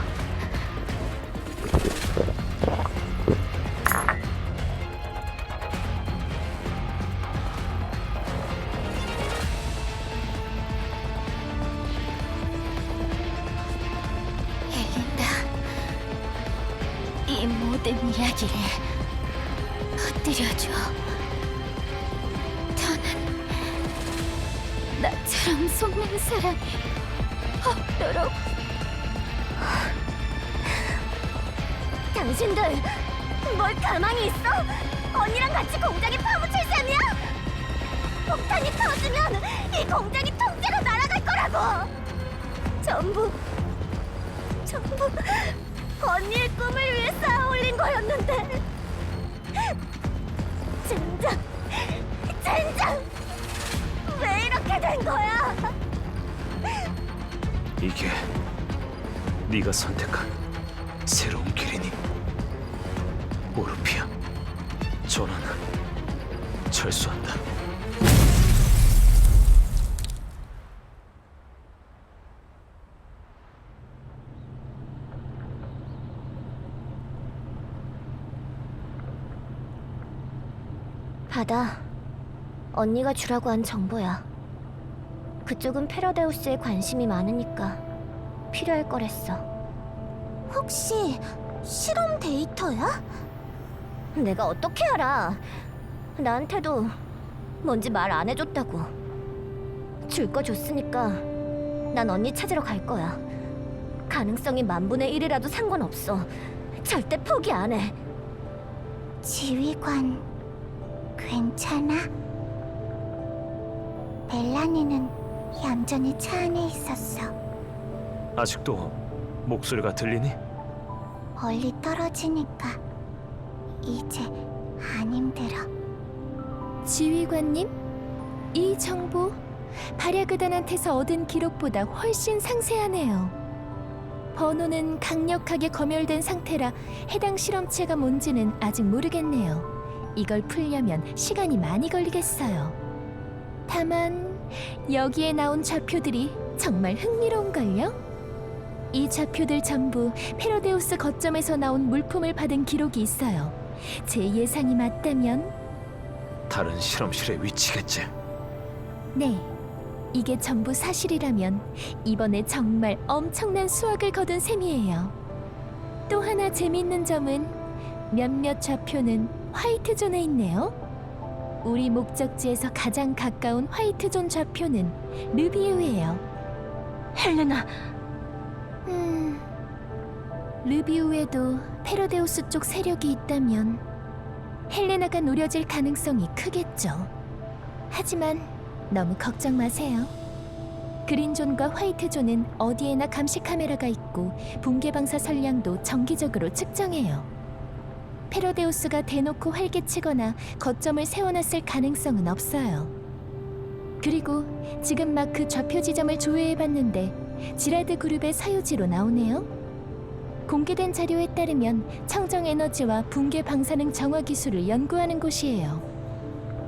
엘린다, 이 모든 이야기를 흩뜨려줘. 더는 나처럼 속는 사람이 없도록. 당신들 뭘 가만히 있어? 언니랑 같이 공장에 파묻힐 셈이야? 폭탄이 터지면 이 공장이 통째로 날아갈 거라고. 전부 언니의 꿈을 위해 쌓아올린 거였는데 젠장 왜 이렇게 된 거야? 이게 네가 선택한 새로운 길이니? 오르피아, 전원 철수한다. 받아. 언니가 주라고 한 정보야. 그쪽은 페러데우스에 관심이 많으니까 필요할 거랬어. 혹시 실험 데이터야? 내가 어떻게 알아? 나한테도 뭔지 말 안 해줬다고. 줄 거 줬으니까 난 언니 찾으러 갈 거야. 가능성이 10,000,000 1이라도 상관없어. 절대 포기 안 해. 지휘관, 괜찮아? 멜라니는 얌전히 차 안에 있었어. 아직도 목소리가 들리니? 멀리 떨어지니까 이제 안 힘들어. 지휘관님, 이 정보 발야그단한테서 얻은 기록보다 훨씬 상세하네요. 번호는 강력하게 검열된 상태라 해당 실험체가 뭔지는 아직 모르겠네요. 이걸 풀려면 시간이 많이 걸리겠어요. 다만 여기에 나온 좌표들이 정말 흥미로운걸요? 이 좌표들 전부 페로데우스 거점에서 나온 물품을 받은 기록이 있어요. 제 예상이 맞다면 다른 실험실의 위치겠지. 네, 이게 전부 사실이라면 이번에 정말 엄청난 수확을 거둔 셈이에요. 또 하나 재밌는 점은 몇몇 좌표는 화이트존에 있네요. 우리 목적지에서 가장 가까운 화이트존 좌표는 르비우예요. 헬레나, 르비우에도 페로데우스 쪽 세력이 있다면 헬레나가 노려질 가능성이 크겠죠. 하지만 너무 걱정 마세요. 그린존과 화이트존은 어디에나 감시 카메라가 있고 붕괴 방사 선량도 정기적으로 측정해요. 페로데우스가 대놓고 활개치거나 거점을 세워놨을 가능성은 없어요. 그리고 지금 막 그 좌표 지점을 조회해봤는데 지라드 그룹의 사유지로 나오네요. 공개된 자료에 따르면 청정 에너지와 붕괴 방사능 정화 기술을 연구하는 곳이에요.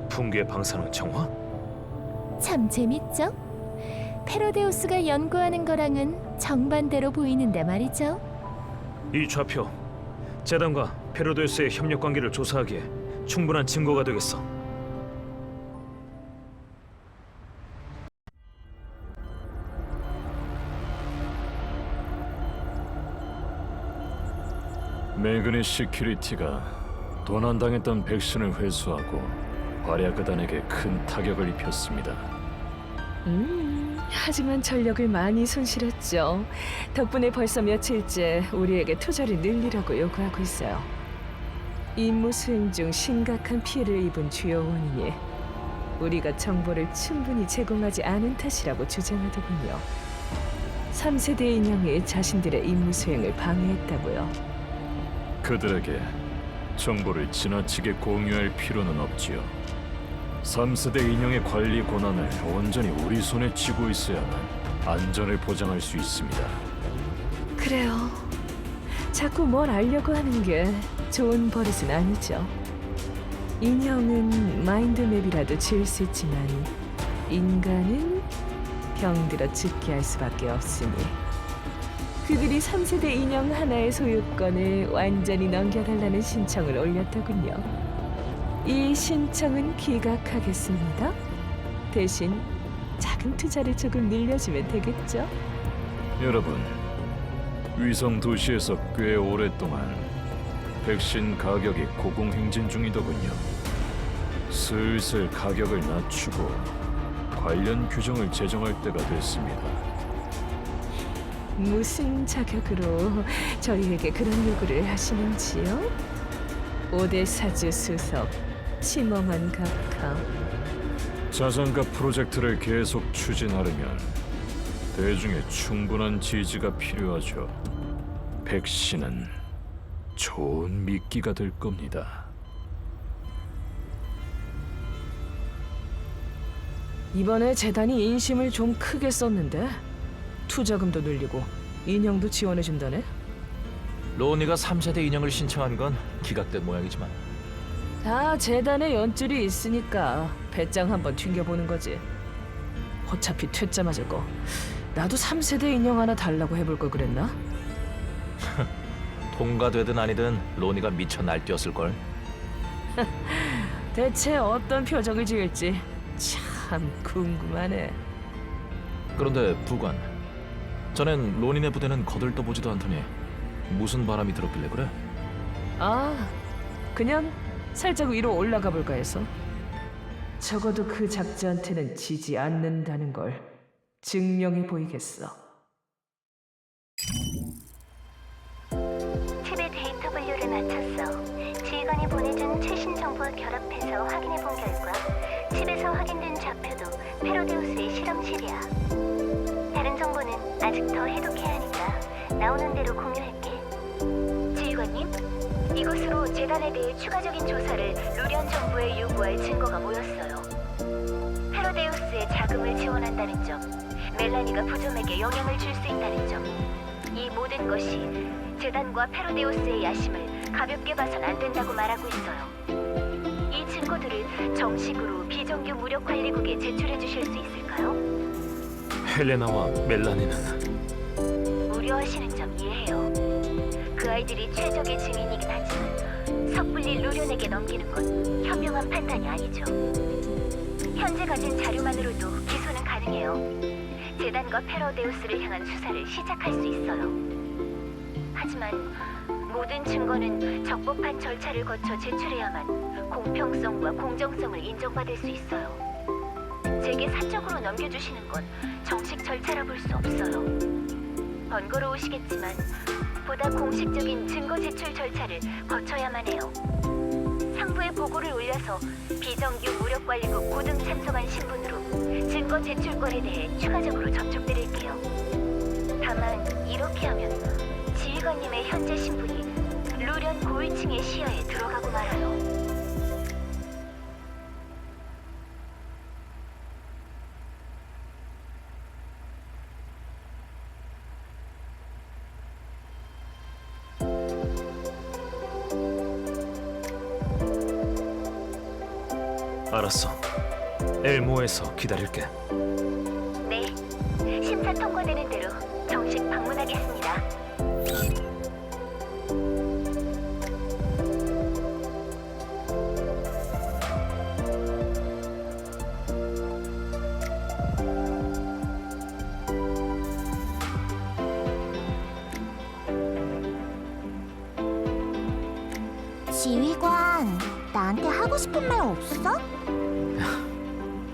붕괴 방사능 정화? 참 재밌죠? 페로데우스가 연구하는 거랑은 정반대로 보이는데 말이죠. 이 좌표, 재단과 페로데우스의 협력 관계를 조사하기에 충분한 증거가 되겠어. 매그니 시큐리티가 도난당했던 백신을 회수하고 발야그단에게 큰 타격을 입혔습니다. 하지만 전력을 많이 손실했죠. 덕분에 벌써 며칠째 우리에게 투자를 늘리라고 요구하고 있어요. 임무 수행 중 심각한 피해를 입은 주요 원인이 우리가 정보를 충분히 제공하지 않은 탓이라고 주장하더군요. 3세대 인형이 자신들의 임무 수행을 방해했다고요. 그들에게 정보를 지나치게 공유할 필요는 없지요. 3세대 인형의 관리 권한을 온전히 우리 손에 쥐고 있어야만 안전을 보장할 수 있습니다. 그래요. 자꾸 뭘 알려고 하는 게 좋은 버릇은 아니죠. 인형은 마인드맵이라도 지을 수 있지만 인간은 병들어 죽게 할 수밖에 없으니 그들이 3세대 인형 하나의 소유권을 완전히 넘겨달라는 신청을 올렸더군요. 이 신청은 기각하겠습니다. 대신 작은 투자를 조금 늘려주면 되겠죠? 여러분, 위성 도시에서 꽤 오랫동안 백신 가격이 고공행진 중이더군요. 슬슬 가격을 낮추고 관련 규정을 제정할 때가 됐습니다. 무슨 자격으로 저희에게 그런 요구를 하시는지요? 오대사주 수석 심엄한 각하. 자산가 프로젝트를 계속 추진하려면 대중의 충분한 지지가 필요하죠. 백신은 좋은 미끼가 될 겁니다. 이번에 재단이 인심을 좀 크게 썼는데 투자금도 늘리고 인형도 지원해준다네. 로니가 3세대 인형을 신청한 건 기각된 모양이지만 다 재단의 연줄이 있으니까 배짱 한번 튕겨보는 거지. 어차피 퇴짜 맞을 거 나도 3세대 인형 하나 달라고 해볼 걸 그랬나? 통과되든 아니든 로니가 미쳐 날뛰었을걸. 대체 어떤 표정을 지을지 참 궁금하네. 그런데 부관, 전엔 로니네 부대는 거들떠보지도 않더니 무슨 바람이 들었길래 그래? 아, 그냥 살짝 위로 올라가 볼까 해서. 적어도 그 작자한테는 지지 않는다는 걸 증명해 보이겠어. 칩의 데이터 분류를 마쳤어. 지휘관이 보내준 최신 정보와 결합해서 확인해 본 결과 칩에서 확인된 좌표도 페로데우스의 실험실이야. 다른 정보는 아직 더 해독해야 하니까 나오는 대로 공유할게. 지휘관님, 이곳으로 재단에 대해 추가적인 조사를 루리언 정부에 요구할 증거가 모였어요. 페로데우스의 자금을 지원한다는 점, 멜라니가 부점에게 영향을 줄 수 있다는 점, 이 모든 것이 재단과 페로데우스의 야심을 가볍게 봐선 안 된다고 말하고 있어요. 이 증거들을 정식으로 비정규 무력 관리국에 제출해 주실 수 있을까요? 헬레나와 멜라니는 우려하시는 점 이해해요. 그 아이들이 최적의 증인이긴 하지만 섣불리 루련에게 넘기는 건 현명한 판단이 아니죠. 현재 가진 자료만으로도 기소는 가능해요. 재단과 페로데우스를 향한 수사를 시작할 수 있어요. 하지만 모든 증거는 적법한 절차를 거쳐 제출해야만 공평성과 공정성을 인정받을 수 있어요. 제게 사적으로 넘겨주시는 건 정식 절차라 볼 수 없어요. 번거로우시겠지만 보다 공식적인 증거 제출 절차를 거쳐야만 해요. 상부에 보고를 올려서 비정규 무력관리국 고등 참석한 신분으로 증거 제출권에 대해 추가적으로 접촉드릴게요. 다만 이렇게 하면 지휘관님의 현재 신분이 루련 고위층의 시야에 들어가고 말아요. 알았어. 엘모에서 기다릴게. 네, 심사 통과되는 대로 정식 방문하겠습니다. 지휘관, 나한테 하고 싶은 말 없어?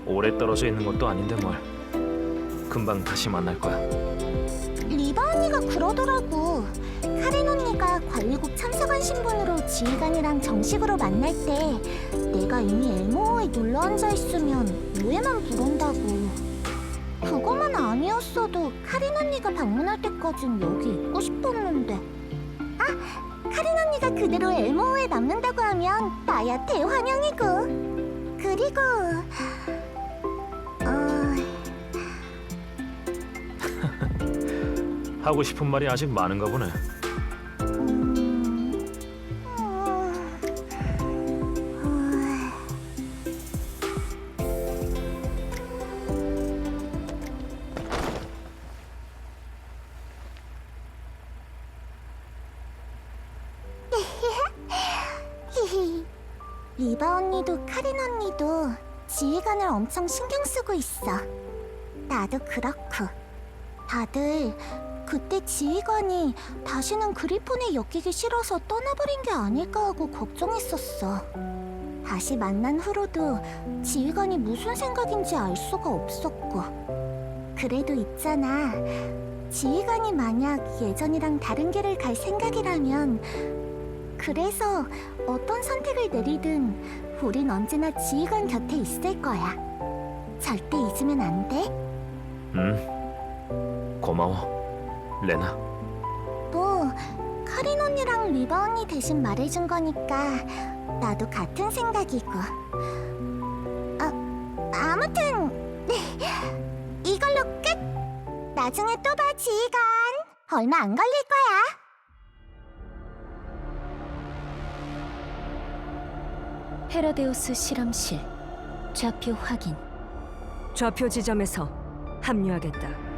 오래 떨어져 있는 것도 아닌데 뭘. 금방 다시 만날 거야. 리바 언니가 그러더라고. 카렌 언니가 관리국 참석한 신분으로 지휘관이랑 정식으로 만날 때 내가 이미 엘모어에 눌러 앉아 있으면 오해만 부른다고. 그거만 아니었어도 카렌 언니가 방문할 때까진 여기 있고 싶었는데. 아, 카렌 언니가 그대로 엘모어에 남는다고 하면 나야 대환영이고. 그리고 하고 싶은 말이 아직 많은가 보네. 리바 언니도 카린 언니도 지휘관을 엄청 신경 쓰고 있어. 나도 그렇고. 다들 그때 지휘관이 다시는 그리폰에 엮이기 싫어서 떠나버린 게 아닐까 하고 걱정했었어. 다시 만난 후로도 지휘관이 무슨 생각인지 알 수가 없었고. 그래도 있잖아. 지휘관이 만약 예전이랑 다른 길을 갈 생각이라면, 그래서 어떤 선택을 내리든 우린 언제나 지휘관 곁에 있을 거야. 절대 잊으면 안 돼. 고마워, 레나. 뭐, 카린 언니랑 리바 언니 대신 말해준 거니까 나도 같은 생각이고. 아무튼 이걸로 끝! 나중에 또 봐, 지휘관. 얼마 안 걸릴 거야. 페로데우스 실험실 좌표 확인. 좌표 지점에서 합류하겠다.